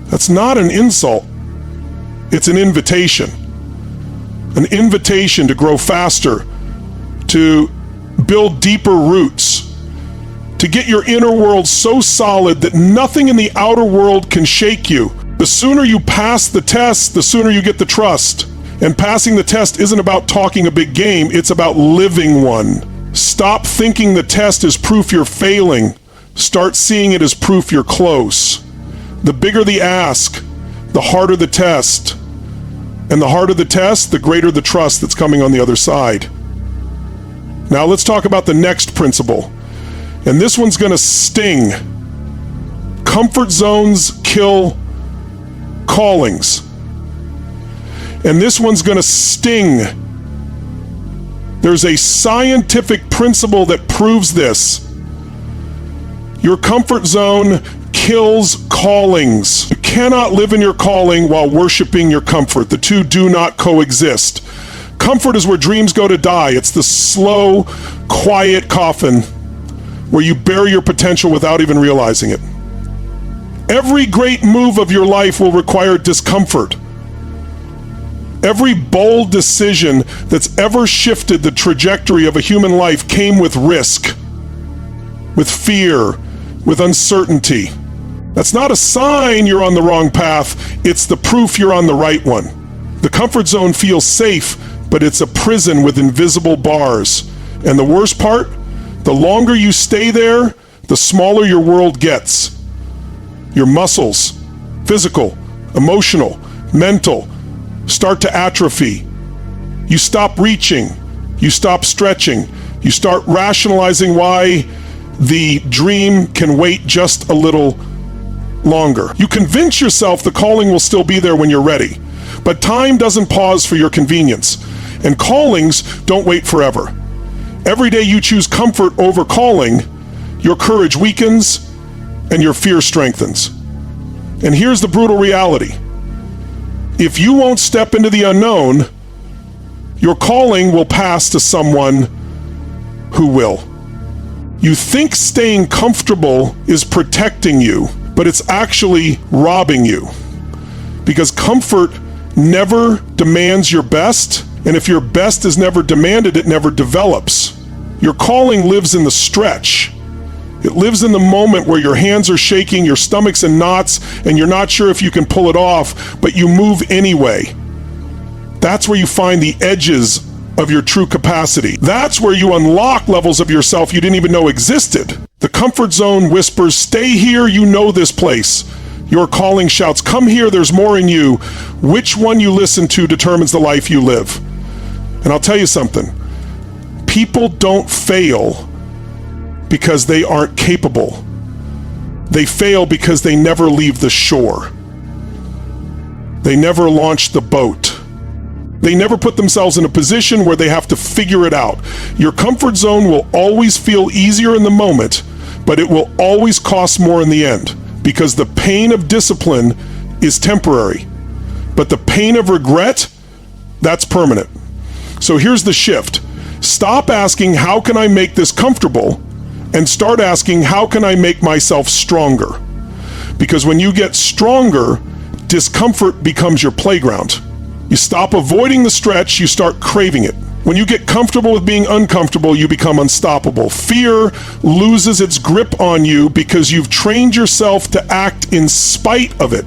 That's not an insult. It's an invitation. An invitation to grow faster, to build deeper roots, to get your inner world so solid that nothing in the outer world can shake you. The sooner you pass the test, the sooner you get the trust. And passing the test isn't about talking a big game, it's about living one. Stop thinking the test is proof you're failing. Start seeing it as proof you're close. The bigger the ask, the harder the test. And the harder the test, the greater the trust that's coming on the other side. Now let's talk about the next principle. And this one's going to sting. Comfort zones kill callings. And this one's going to sting. There's a scientific principle that proves this. Your comfort zone kills callings. You cannot live in your calling while worshiping your comfort. The two do not coexist. Comfort is where dreams go to die. It's the slow, quiet coffin where you bury your potential without even realizing it. Every great move of your life will require discomfort. Every bold decision that's ever shifted the trajectory of a human life came with risk, with fear, with uncertainty. That's not a sign you're on the wrong path, it's the proof you're on the right one. The comfort zone feels safe, but it's a prison with invisible bars. And the worst part, the longer you stay there, the smaller your world gets. Your muscles, physical, emotional, mental, start to atrophy. You stop reaching, you stop stretching, you start rationalizing why the dream can wait just a little longer. You convince yourself the calling will still be there when you're ready. But time doesn't pause for your convenience, and callings don't wait forever. Every day you choose comfort over calling, your courage weakens and your fear strengthens. And here's the brutal reality. If you won't step into the unknown, your calling will pass to someone who will. You think staying comfortable is protecting you, but it's actually robbing you. Because comfort never demands your best, and if your best is never demanded, it never develops. Your calling lives in the stretch. It lives in the moment where your hands are shaking, your stomach's in knots, and you're not sure if you can pull it off, but you move anyway. That's where you find the edges of your true capacity. That's where you unlock levels of yourself you didn't even know existed. The comfort zone whispers, stay here, you know this place. Your calling shouts, come here, there's more in you. Which one you listen to determines the life you live. And I'll tell you something. People don't fail because they aren't capable. They fail because they never leave the shore. They never launch the boat. They never put themselves in a position where they have to figure it out. Your comfort zone will always feel easier in the moment, but it will always cost more in the end, because the pain of discipline is temporary, but the pain of regret, that's permanent. So here's the shift. Stop asking, how can I make this comfortable? And start asking, how can I make myself stronger? Because when you get stronger, discomfort becomes your playground. You stop avoiding the stretch, you start craving it. When you get comfortable with being uncomfortable, you become unstoppable. Fear loses its grip on you because you've trained yourself to act in spite of it.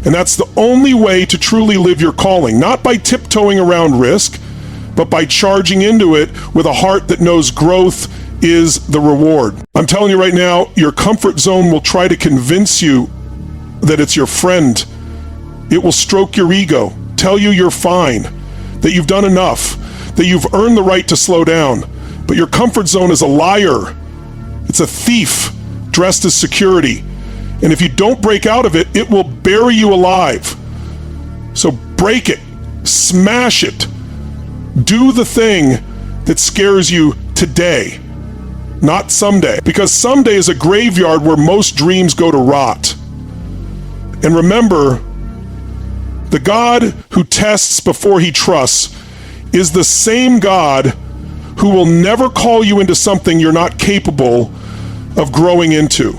And that's the only way to truly live your calling, not by tiptoeing around risk, but by charging into it with a heart that knows growth is the reward. I'm telling you right now, your comfort zone will try to convince you that it's your friend. It will stroke your ego, tell you you're fine, that you've done enough, that you've earned the right to slow down. But your comfort zone is a liar. It's a thief dressed as security. And if you don't break out of it, it will bury you alive. So break it, smash it. Do the thing that scares you today, not someday. Because someday is a graveyard where most dreams go to rot. And remember, the God who tests before he trusts is the same God who will never call you into something you're not capable of growing into.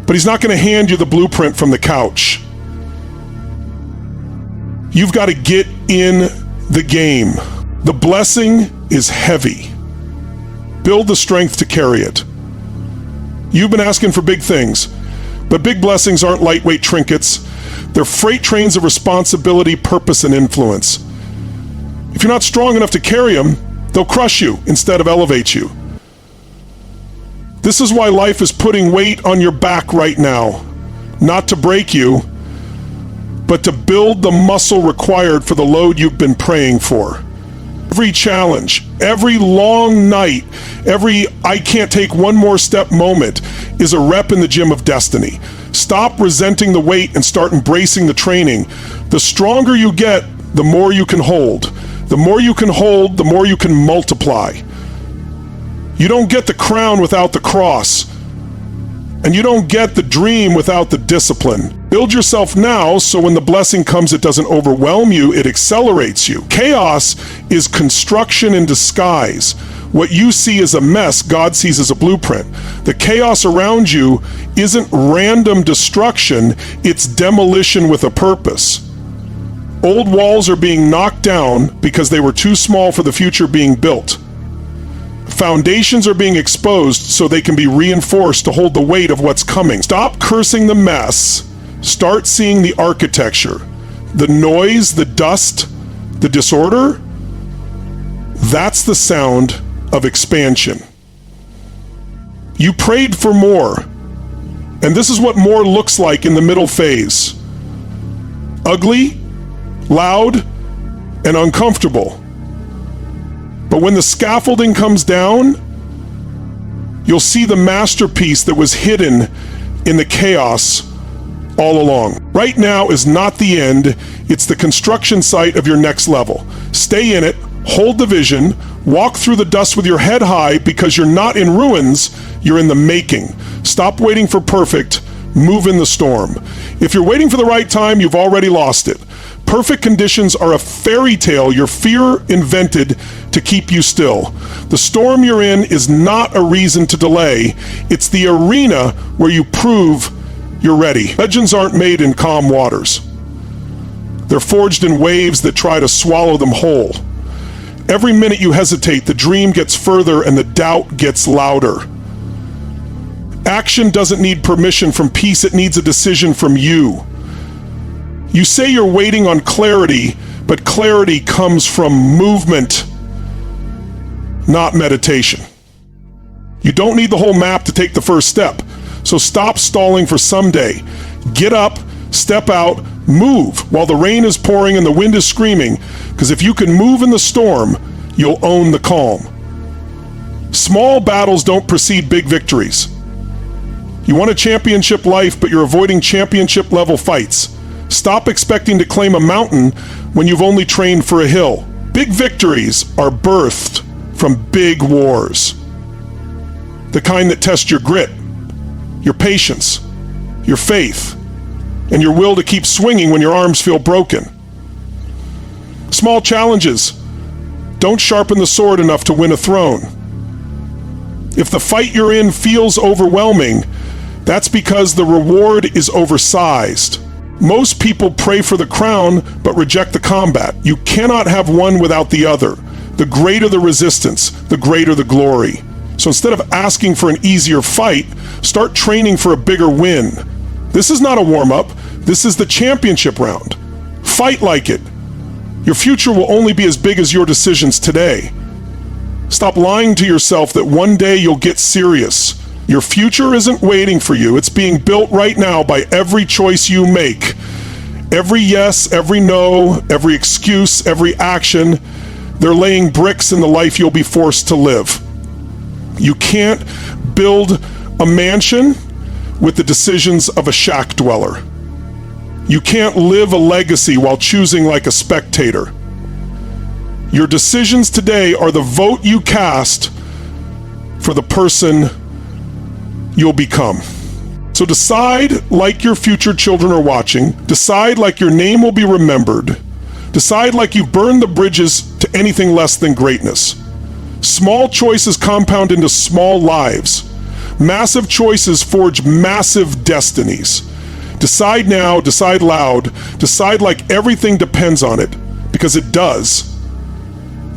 But he's not going to hand you the blueprint from the couch. You've got to get in the game. The blessing is heavy. Build the strength to carry it. You've been asking for big things, but big blessings aren't lightweight trinkets. They're freight trains of responsibility, purpose, and influence. If you're not strong enough to carry them, they'll crush you instead of elevate you. This is why life is putting weight on your back right now, not to break you, but to build the muscle required for the load you've been praying for. Every challenge, every long night, every I can't take one more step moment is a rep in the gym of destiny. Stop resenting the weight and start embracing the training. The stronger you get, the more you can hold. The more you can hold, the more you can multiply. You don't get the crown without the cross. And you don't get the dream without the discipline. Build yourself now so when the blessing comes, it doesn't overwhelm you, it accelerates you. Chaos is construction in disguise. What you see as a mess, God sees as a blueprint. The chaos around you isn't random destruction, it's demolition with a purpose. Old walls are being knocked down because they were too small for the future being built. Foundations are being exposed so they can be reinforced to hold the weight of what's coming. Stop cursing the mess. Start seeing the architecture. The noise, the dust, the disorder, that's the sound of expansion. You prayed for more, and this is what more looks like in the middle phase. Ugly, loud, and uncomfortable. But when the scaffolding comes down, you'll see the masterpiece that was hidden in the chaos all along. Right now is not the end, it's the construction site of your next level. Stay in it, hold the vision, walk through the dust with your head high because you're not in ruins, you're in the making. Stop waiting for perfect, move in the storm. If you're waiting for the right time, you've already lost it. Perfect conditions are a fairy tale your fear invented to keep you still. The storm you're in is not a reason to delay. It's the arena where you prove you're ready. Legends aren't made in calm waters. They're forged in waves that try to swallow them whole. Every minute you hesitate, the dream gets further and the doubt gets louder. Action doesn't need permission from peace, it needs a decision from you. You say you're waiting on clarity, but clarity comes from movement, not meditation. You don't need the whole map to take the first step, so stop stalling for someday. Get up, step out, move while the rain is pouring and the wind is screaming, because if you can move in the storm, you'll own the calm. Small battles don't precede big victories. You want a championship life, but you're avoiding championship level fights. Stop expecting to claim a mountain when you've only trained for a hill. Big victories are birthed from big wars. The kind that test your grit, your patience, your faith, and your will to keep swinging when your arms feel broken. Small challenges don't sharpen the sword enough to win a throne. If the fight you're in feels overwhelming, that's because the reward is oversized. Most people pray for the crown but reject the combat. You cannot have one without the other. The greater the resistance, the greater the glory. So instead of asking for an easier fight, start training for a bigger win. This is not a warm-up. This is the championship round. Fight like it. Your future will only be as big as your decisions today. Stop lying to yourself that one day you'll get serious. Your future isn't waiting for you. It's being built right now by every choice you make. Every yes, every no, every excuse, every action. They're laying bricks in the life you'll be forced to live. You can't build a mansion with the decisions of a shack dweller. You can't live a legacy while choosing like a spectator. Your decisions today are the vote you cast for the person you'll become. So decide like your future children are watching. Decide like your name will be remembered. Decide like you've burned the bridges to anything less than greatness. Small choices compound into small lives. Massive choices forge massive destinies. Decide now, decide loud, decide like everything depends on it, because it does.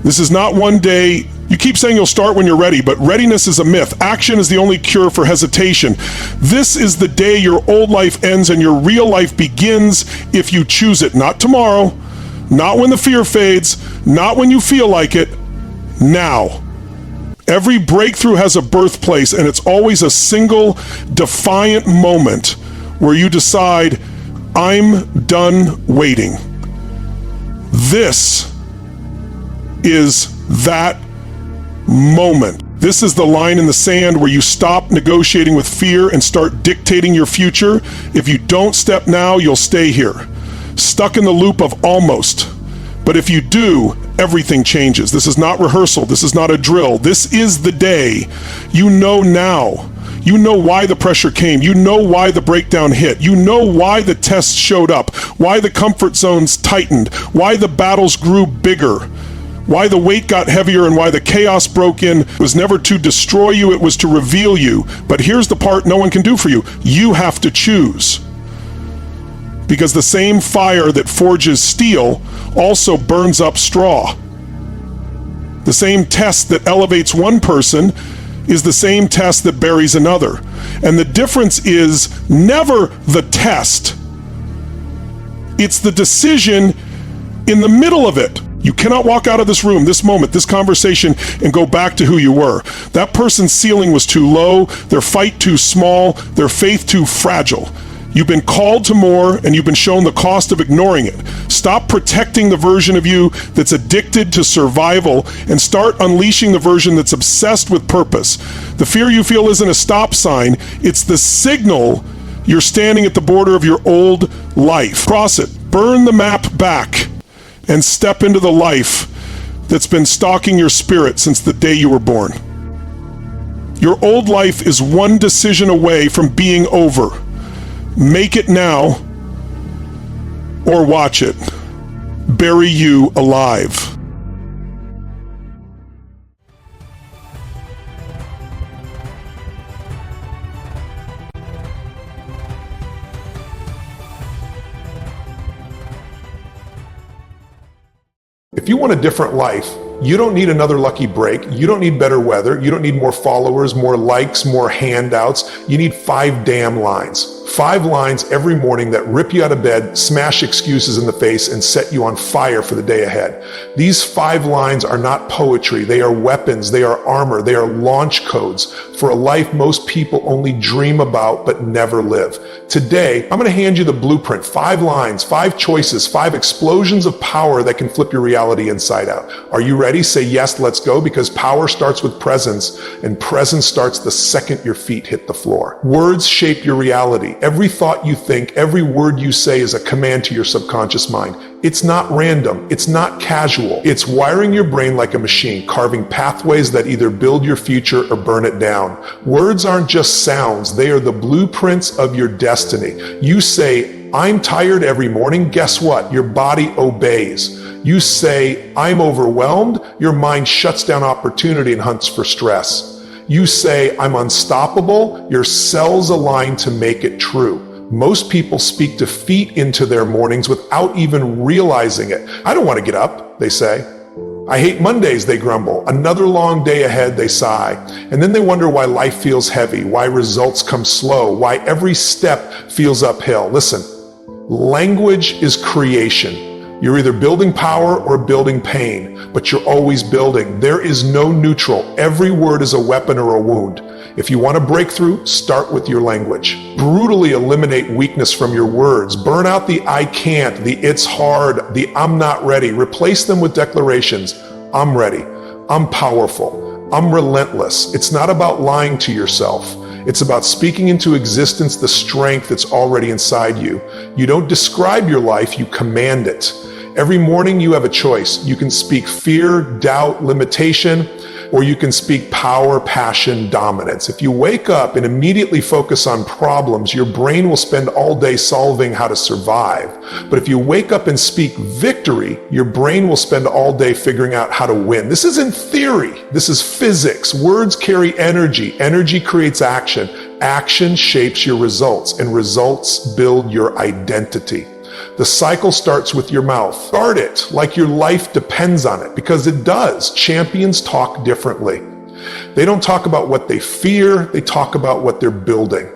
This is not one day. You keep saying you'll start when you're ready, but readiness is a myth. Action is the only cure for hesitation. This is the day your old life ends and your real life begins if you choose it. Not tomorrow, not when the fear fades, not when you feel like it, now. Every breakthrough has a birthplace, and it's always a single defiant moment where you decide, I'm done waiting. This is that moment. This is the line in the sand where you stop negotiating with fear and start dictating your future. If you don't step now, you'll stay here, stuck in the loop of almost. But if you do, everything changes. This is not rehearsal. This is not a drill. This is the day. You know now. You know why the pressure came. You know why the breakdown hit. You know why the tests showed up, why the comfort zones tightened, why the battles grew bigger. Why the weight got heavier and why the chaos broke in was never to destroy you, it was to reveal you. But here's the part no one can do for you. You have to choose. Because the same fire that forges steel also burns up straw. The same test that elevates one person is the same test that buries another. And the difference is never the test. It's the decision in the middle of it. You cannot walk out of this room, this moment, this conversation, and go back to who you were. That person's ceiling was too low, their fight too small, their faith too fragile. You've been called to more, and you've been shown the cost of ignoring it. Stop protecting the version of you that's addicted to survival, and start unleashing the version that's obsessed with purpose. The fear you feel isn't a stop sign, it's the signal you're standing at the border of your old life. Cross it, burn the map back, and step into the life that's been stalking your spirit since the day you were born. Your old life is one decision away from being over. Make it now, or watch it bury you alive. If you want a different life, you don't need another lucky break. You don't need better weather. You don't need more followers, more likes, more handouts. You need 5 damn lines. 5 lines every morning that rip you out of bed, smash excuses in the face, and set you on fire for the day ahead. These 5 lines are not poetry. They are weapons. They are armor. They are launch codes for a life most people only dream about but never live. Today, I'm going to hand you the blueprint. 5 lines, 5 choices, 5 explosions of power that can flip your reality inside out. Are you ready? Say yes, let's go, because power starts with presence, and presence starts the second your feet hit the floor. Words shape your reality. Every thought you think, every word you say is a command to your subconscious mind. It's not random. It's not casual. It's wiring your brain like a machine, carving pathways that either build your future or burn it down. Words aren't just sounds. They are the blueprints of your destiny. You say, I'm tired every morning. Guess what? Your body obeys. You say, I'm overwhelmed. Your mind shuts down opportunity and hunts for stress. You say, I'm unstoppable. Your cells align to make it true. Most people speak defeat into their mornings without even realizing it. I don't want to get up, they say. I hate Mondays, they grumble. Another long day ahead, they sigh. And then they wonder why life feels heavy, why results come slow, why every step feels uphill. Listen, language is creation. You're either building power or building pain, but you're always building. There is no neutral. Every word is a weapon or a wound. If you want a breakthrough, start with your language. Brutally eliminate weakness from your words. Burn out the I can't, the it's hard, the I'm not ready. Replace them with declarations. I'm ready. I'm powerful. I'm relentless. It's not about lying to yourself. It's about speaking into existence the strength that's already inside you. You don't describe your life, you command it. Every morning you have a choice. You can speak fear, doubt, limitation, or you can speak power, passion, dominance. If you wake up and immediately focus on problems, your brain will spend all day solving how to survive. But if you wake up and speak victory, your brain will spend all day figuring out how to win. This isn't theory. This is physics. Words carry energy. Energy creates action. Action shapes your results, and results build your identity. The cycle starts with your mouth. Start it like your life depends on it, because it does. Champions talk differently. They don't talk about what they fear, they talk about what they're building.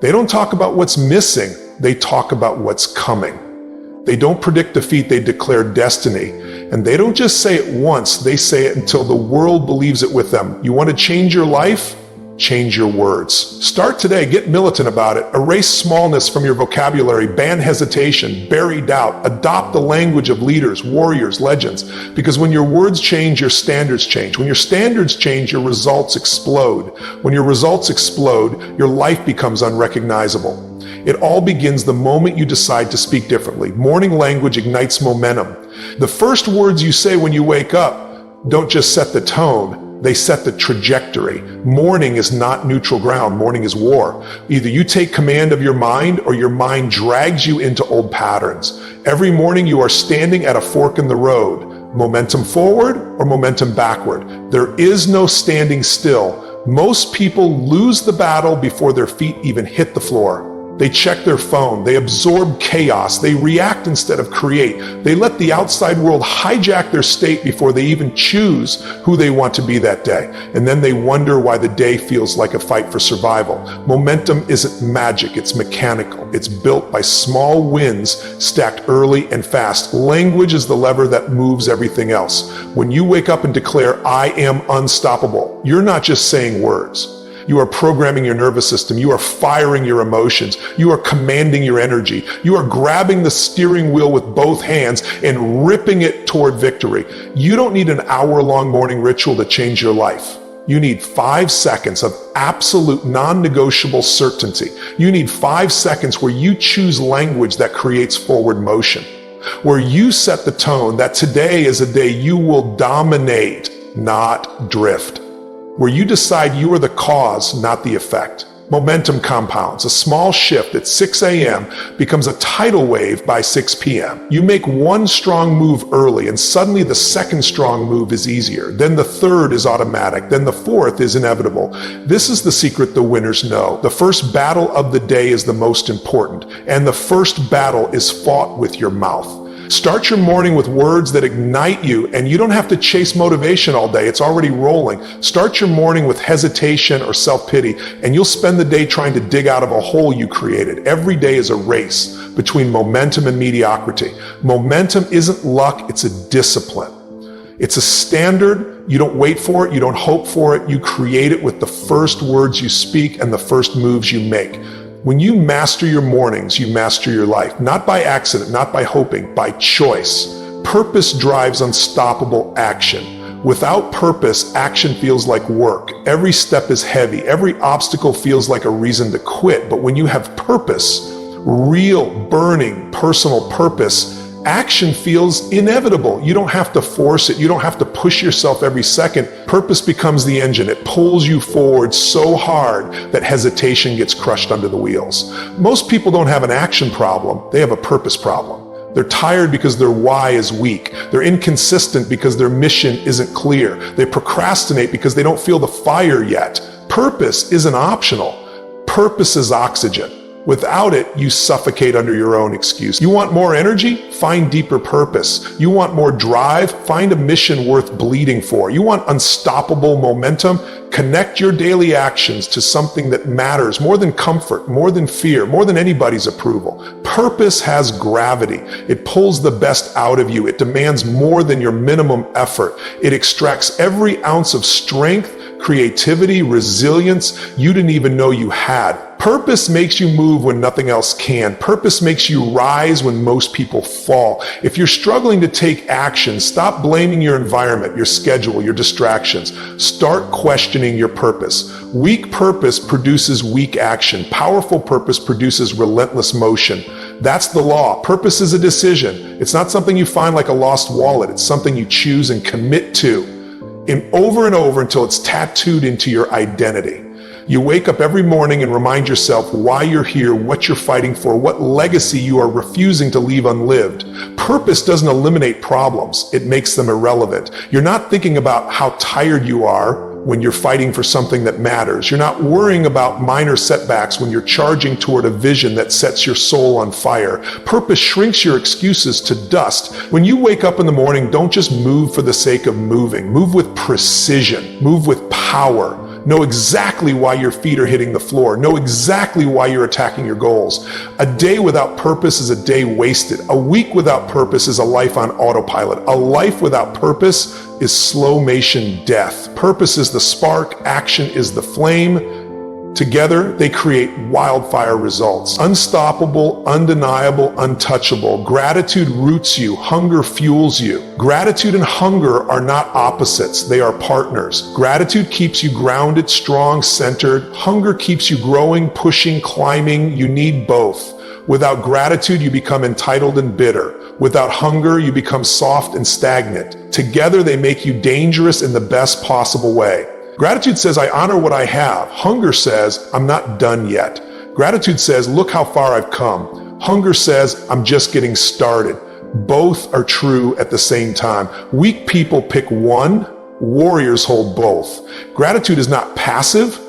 They don't talk about what's missing, they talk about what's coming. They don't predict defeat, they declare destiny. And they don't just say it once, they say it until the world believes it with them. You want to change your life? Change your words. Start today. Get militant about it. Erase smallness from your vocabulary. Ban hesitation. Bury doubt. Adopt the language of leaders, warriors, legends. Because when your words change, your standards change. When your standards change, your results explode. When your results explode, your life becomes unrecognizable. It all begins the moment you decide to speak differently. Morning language ignites momentum. The first words you say when you wake up don't just set the tone, they set the trajectory. Morning is not neutral ground. Morning is war. Either you take command of your mind or your mind drags you into old patterns. Every morning you are standing at a fork in the road. Momentum forward or momentum backward. There is no standing still. Most people lose the battle before their feet even hit the floor. They check their phone, they absorb chaos, they react instead of create. They let the outside world hijack their state before they even choose who they want to be that day. And then they wonder why the day feels like a fight for survival. Momentum isn't magic, it's mechanical. It's built by small wins stacked early and fast. Language is the lever that moves everything else. When you wake up and declare, I am unstoppable, you're not just saying words. You are programming your nervous system. You are firing your emotions. You are commanding your energy. You are grabbing the steering wheel with both hands and ripping it toward victory. You don't need an hour-long morning ritual to change your life. You need 5 seconds of absolute non-negotiable certainty. You need 5 seconds where you choose language that creates forward motion, where you set the tone that today is a day you will dominate, not drift, where you decide you are the cause, not the effect. Momentum compounds. A small shift at 6 a.m. becomes a tidal wave by 6 p.m. You make one strong move early and suddenly the second strong move is easier. Then the third is automatic. Then the fourth is inevitable. This is the secret the winners know. The first battle of the day is the most important, and the first battle is fought with your mouth. Start your morning with words that ignite you, and you don't have to chase motivation all day. It's already rolling. Start your morning with hesitation or self-pity, and you'll spend the day trying to dig out of a hole you created. Every day is a race between momentum and mediocrity. Momentum isn't luck, it's a discipline. It's a standard. You don't wait for it, you don't hope for it, you create it with the first words you speak and the first moves you make. When you master your mornings, you master your life, not by accident, not by hoping, by choice. Purpose drives unstoppable action. Without purpose, action feels like work. Every step is heavy. Every obstacle feels like a reason to quit. But when you have purpose, real, burning, personal purpose, action feels inevitable. You don't have to force it. You don't have to push yourself every second. Purpose becomes the engine. It pulls you forward so hard that hesitation gets crushed under the wheels. Most people don't have an action problem. They have a purpose problem. They're tired because their why is weak. They're inconsistent because their mission isn't clear. They procrastinate because they don't feel the fire yet. Purpose isn't optional. Purpose is oxygen. Without it, you suffocate under your own excuse. You want more energy? Find deeper purpose. You want more drive? Find a mission worth bleeding for. You want unstoppable momentum? Connect your daily actions to something that matters more than comfort, more than fear, more than anybody's approval. Purpose has gravity. It pulls the best out of you. It demands more than your minimum effort. It extracts every ounce of strength, creativity, resilience you didn't even know you had. Purpose makes you move when nothing else can. Purpose makes you rise when most people fall. If you're struggling to take action, stop blaming your environment, your schedule, your distractions. Start questioning your purpose. Weak purpose produces weak action. Powerful purpose produces relentless motion. That's the law. Purpose is a decision. It's not something you find like a lost wallet. It's something you choose and commit to, and over until it's tattooed into your identity. You wake up every morning and remind yourself why you're here, what you're fighting for, what legacy you are refusing to leave unlived. Purpose doesn't eliminate problems, it makes them irrelevant. You're not thinking about how tired you are when you're fighting for something that matters. You're not worrying about minor setbacks when you're charging toward a vision that sets your soul on fire. Purpose shrinks your excuses to dust. When you wake up in the morning, don't just move for the sake of moving. Move with precision. Move with power. Know exactly why your feet are hitting the floor. Know exactly why you're attacking your goals. A day without purpose is a day wasted. A week without purpose is a life on autopilot. A life without purpose is slow-motion death. Purpose is the spark. Action is the flame. Together, they create wildfire results. Unstoppable, undeniable, untouchable. Gratitude roots you. Hunger fuels you. Gratitude and hunger are not opposites. They are partners. Gratitude keeps you grounded, strong, centered. Hunger keeps you growing, pushing, climbing. You need both. Without gratitude, you become entitled and bitter. Without hunger, you become soft and stagnant. Together, they make you dangerous in the best possible way. Gratitude says, I honor what I have. Hunger says, I'm not done yet. Gratitude says, look how far I've come. Hunger says, I'm just getting started. Both are true at the same time. Weak people pick one, warriors hold both. Gratitude is not passive.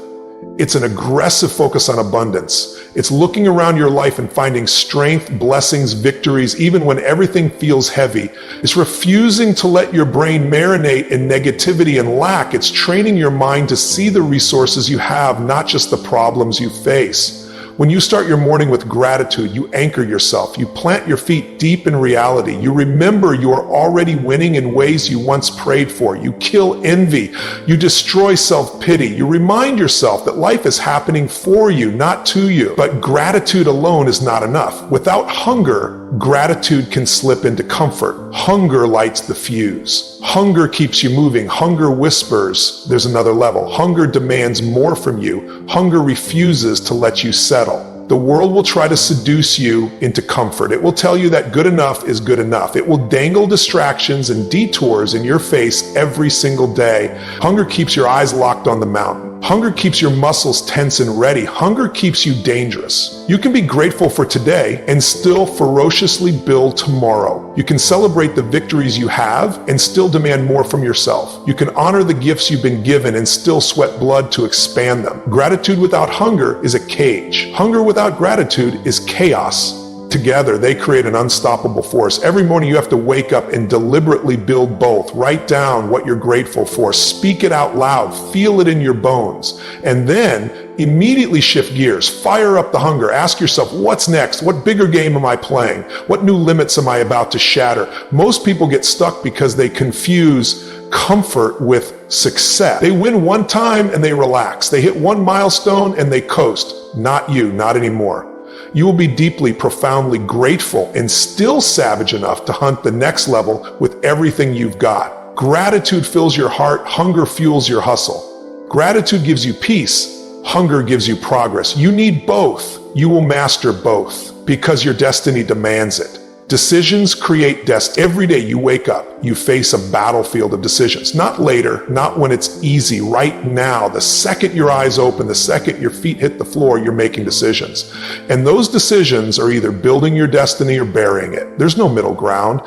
It's an aggressive focus on abundance. It's looking around your life and finding strength, blessings, victories, even when everything feels heavy. It's refusing to let your brain marinate in negativity and lack. It's training your mind to see the resources you have, not just the problems you face. When you start your morning with gratitude, you anchor yourself. You plant your feet deep in reality. You remember you are already winning in ways you once prayed for. You kill envy. You destroy self-pity. You remind yourself that life is happening for you, not to you. But gratitude alone is not enough. Without hunger, gratitude can slip into comfort. Hunger lights the fuse. Hunger keeps you moving. Hunger whispers, there's another level. Hunger demands more from you. Hunger refuses to let you settle. The world will try to seduce you into comfort. It will tell you that good enough is good enough. It will dangle distractions and detours in your face every single day. Hunger keeps your eyes locked on the mountain. Hunger keeps your muscles tense and ready. Hunger keeps you dangerous. You can be grateful for today and still ferociously build tomorrow. You can celebrate the victories you have and still demand more from yourself. You can honor the gifts you've been given and still sweat blood to expand them. Gratitude without hunger is a cage. Hunger without gratitude is chaos. Together, they create an unstoppable force. Every morning you have to wake up and deliberately build both. Write down what you're grateful for. Speak it out loud. Feel it in your bones. And then immediately shift gears. Fire up the hunger. Ask yourself, what's next? What bigger game am I playing? What new limits am I about to shatter? Most people get stuck because they confuse comfort with success. They win one time and they relax. They hit one milestone and they coast. Not you, not anymore. You will be deeply, profoundly grateful and still savage enough to hunt the next level with everything you've got. Gratitude fills your heart, hunger fuels your hustle. Gratitude gives you peace, hunger gives you progress. You need both. You will master both because your destiny demands it. Decisions create destiny. Every day you wake up, you face a battlefield of decisions. Not later, not when it's easy, right now. The second your eyes open, the second your feet hit the floor, you're making decisions. And those decisions are either building your destiny or burying it. There's no middle ground.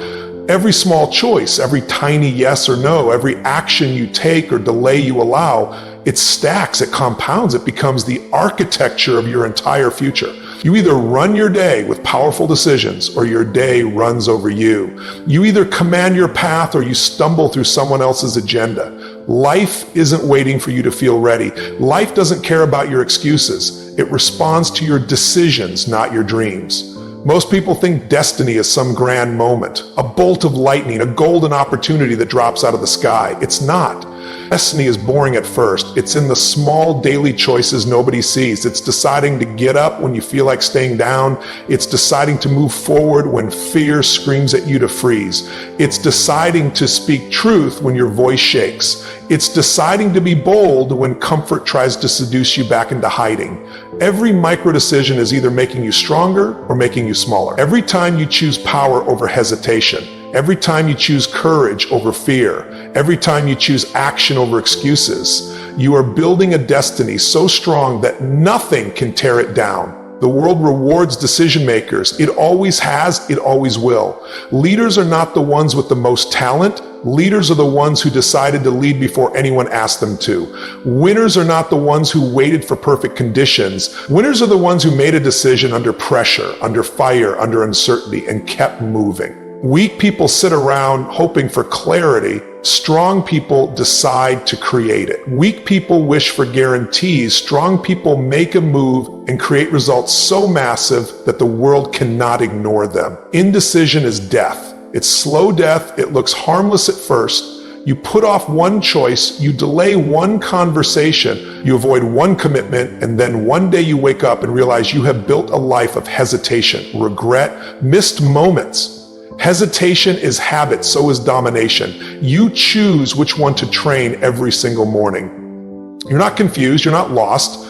Every small choice, every tiny yes or no, every action you take or delay you allow, it stacks, it compounds, it becomes the architecture of your entire future. You either run your day with powerful decisions or your day runs over you. You either command your path or you stumble through someone else's agenda. Life isn't waiting for you to feel ready. Life doesn't care about your excuses. It responds to your decisions, not your dreams. Most people think destiny is some grand moment, a bolt of lightning, a golden opportunity that drops out of the sky. It's not. Destiny is boring at first. It's in the small daily choices nobody sees. It's deciding to get up when you feel like staying down. It's deciding to move forward when fear screams at you to freeze. It's deciding to speak truth when your voice shakes. It's deciding to be bold when comfort tries to seduce you back into hiding. Every micro decision is either making you stronger or making you smaller. Every time you choose power over hesitation, every time you choose courage over fear, every time you choose action over excuses, you are building a destiny so strong that nothing can tear it down. The world rewards decision makers. It always has, it always will. Leaders are not the ones with the most talent. Leaders are the ones who decided to lead before anyone asked them to. Winners are not the ones who waited for perfect conditions. Winners are the ones who made a decision under pressure, under fire, under uncertainty, and kept moving. Weak people sit around hoping for clarity. Strong people decide to create it. Weak people wish for guarantees. Strong people make a move and create results so massive that the world cannot ignore them. Indecision is death. It's slow death. It looks harmless at first. You put off one choice, you delay one conversation, you avoid one commitment, and then one day you wake up and realize you have built a life of hesitation, regret, missed moments. Hesitation is habit, so is domination. You choose which one to train every single morning. You're not confused, you're not lost.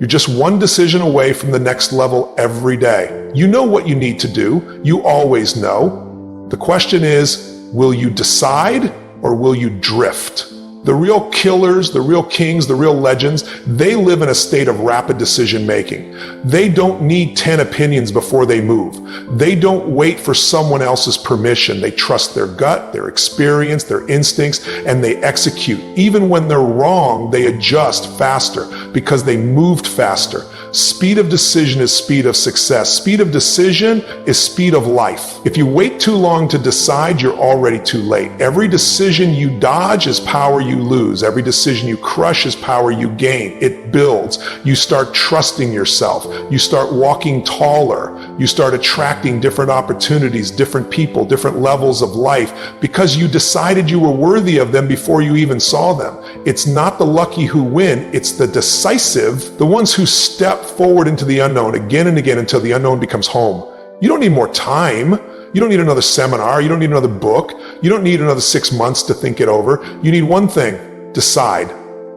You're just one decision away from the next level every day. You know what you need to do. You always know. The question is, will you decide or will you drift? The real killers, the real kings, the real legends, they live in a state of rapid decision making. They don't need 10 opinions before they move. They don't wait for someone else's permission. They trust their gut, their experience, their instincts, and they execute. Even when they're wrong, they adjust faster because they moved faster. Speed of decision is speed of success. Speed of decision is speed of life. If you wait too long to decide, you're already too late. Every decision you dodge is power you lose. Every decision you crush is power you gain. It builds. You start trusting yourself. You start walking taller. You start attracting different opportunities, different people, different levels of life because you decided you were worthy of them before you even saw them. It's not the lucky who win. It's the decisive, the ones who step forward into the unknown again and again until the unknown becomes home. You don't need more time. You don't need another seminar. You don't need another book. You don't need another 6 months to think it over. You need one thing: decide.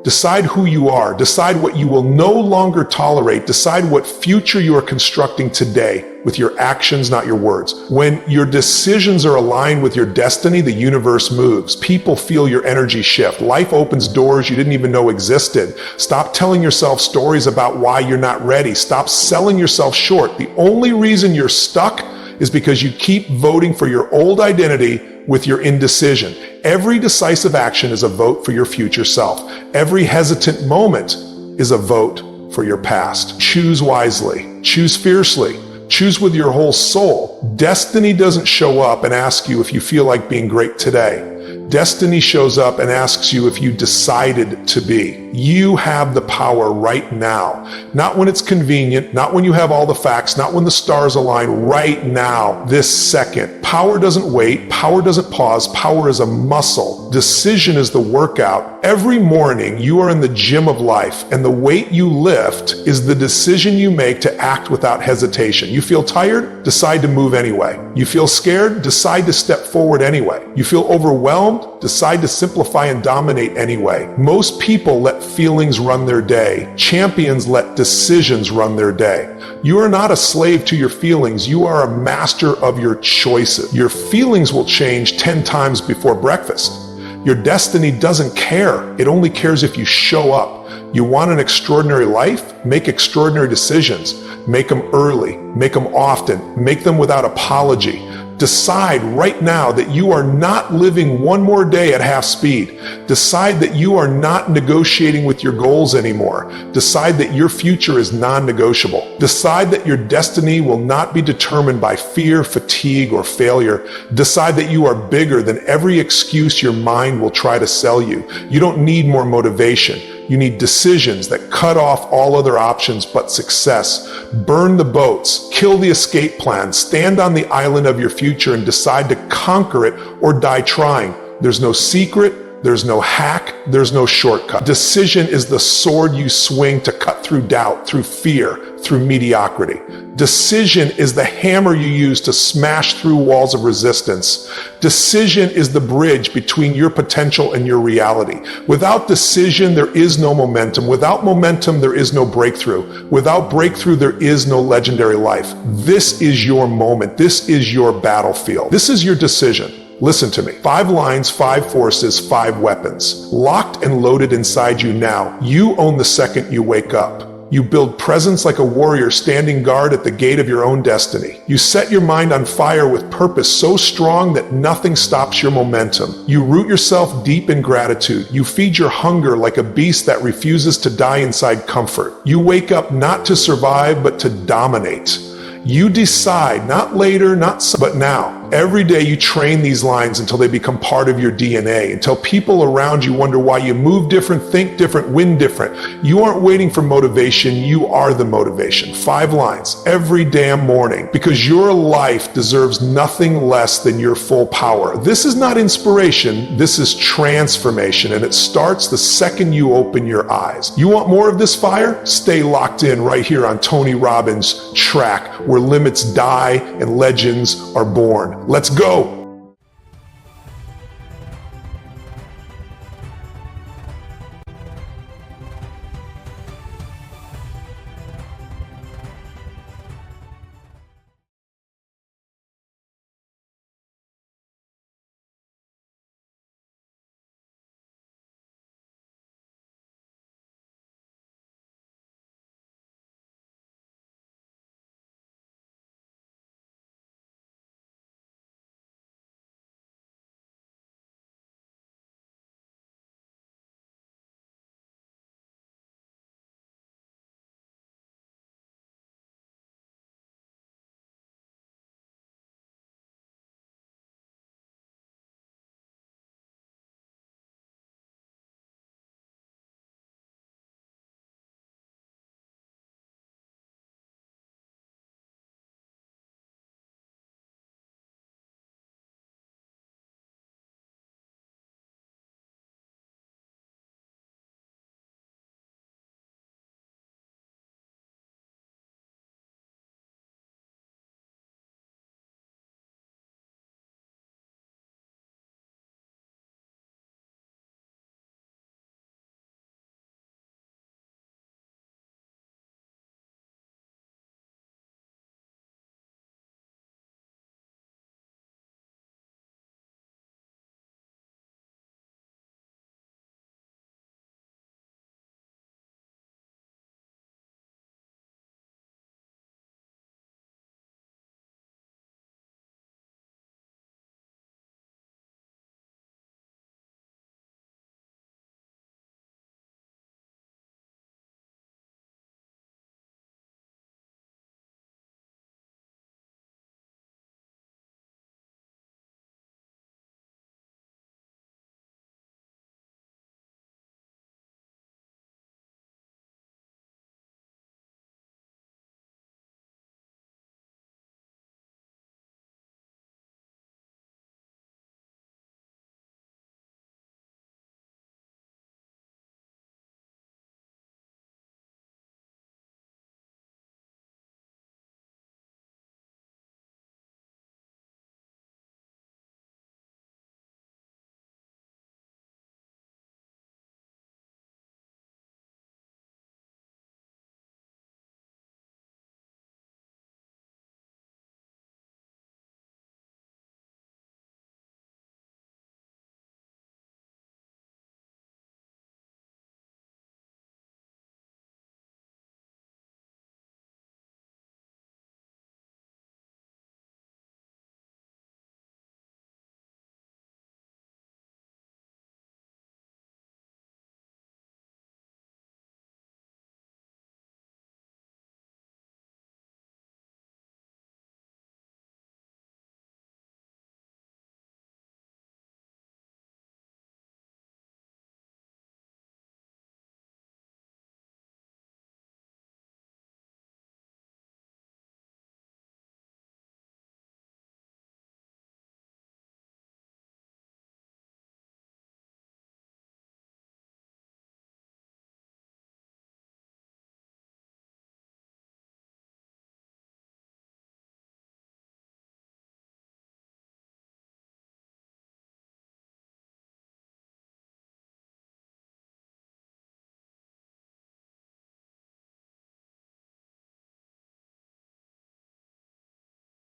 Decide who you are. Decide what you will no longer tolerate. Decide what future you are constructing today with your actions, not your words. When your decisions are aligned with your destiny, the universe moves. People feel your energy shift. Life opens doors you didn't even know existed. Stop telling yourself stories about why you're not ready. Stop selling yourself short. The only reason you're stuck is because you keep voting for your old identity with your indecision. Every decisive action is a vote for your future self. Every hesitant moment is a vote for your past. Choose wisely. Choose fiercely. Choose with your whole soul. Destiny doesn't show up and ask you if you feel like being great today. Destiny shows up and asks you if you decided to be. You have the power right now. Not when it's convenient, not when you have all the facts, not when the stars align, right now, this second. Power doesn't wait, power doesn't pause, power is a muscle. Decision is the workout. Every morning you are in the gym of life, and the weight you lift is the decision you make to act without hesitation. You feel tired? Decide to move anyway. You feel scared? Decide to step forward anyway. You feel overwhelmed? Decide to simplify and dominate anyway. Most people let feelings run their day. Champions let decisions run their day. You are not a slave to your feelings. You are a master of your choices. Your feelings will change 10 times before breakfast. Your destiny doesn't care. It only cares if you show up. You want an extraordinary life? Make extraordinary decisions. Make them early. Make them often. Make them without apology. Decide right now that you are not living one more day at half speed. Decide that you are not negotiating with your goals anymore. Decide that your future is non-negotiable. Decide that your destiny will not be determined by fear, fatigue, or failure. Decide that you are bigger than every excuse your mind will try to sell you. You don't need more motivation. You need decisions that cut off all other options but success. Burn the boats, kill the escape plan, stand on the island of your future and decide to conquer it or die trying. There's no secret, there's no hack, there's no shortcut. Decision is the sword you swing to cut through doubt, through fear, through mediocrity. Decision is the hammer you use to smash through walls of resistance. Decision is the bridge between your potential and your reality. Without decision, there is no momentum. Without momentum, there is no breakthrough. Without breakthrough, there is no legendary life. This is your moment. This is your battlefield. This is your decision. Listen to me. 5 lines, 5 forces, 5 weapons. Locked and loaded inside you now. You own the second you wake up. You build presence like a warrior standing guard at the gate of your own destiny. You set your mind on fire with purpose so strong that nothing stops your momentum. You root yourself deep in gratitude. You feed your hunger like a beast that refuses to die inside comfort. You wake up not to survive, but to dominate. You decide, not later, but now. Every day you train these lines until they become part of your DNA, until people around you wonder why you move different, think different, win different. You aren't waiting for motivation, you are the motivation. 5 lines every damn morning, because your life deserves nothing less than your full power. This is not inspiration, this is transformation, and it starts the second you open your eyes. You want more of this fire? Stay locked in right here on Tony Robbins' track, where limits die and legends are born. Let's go.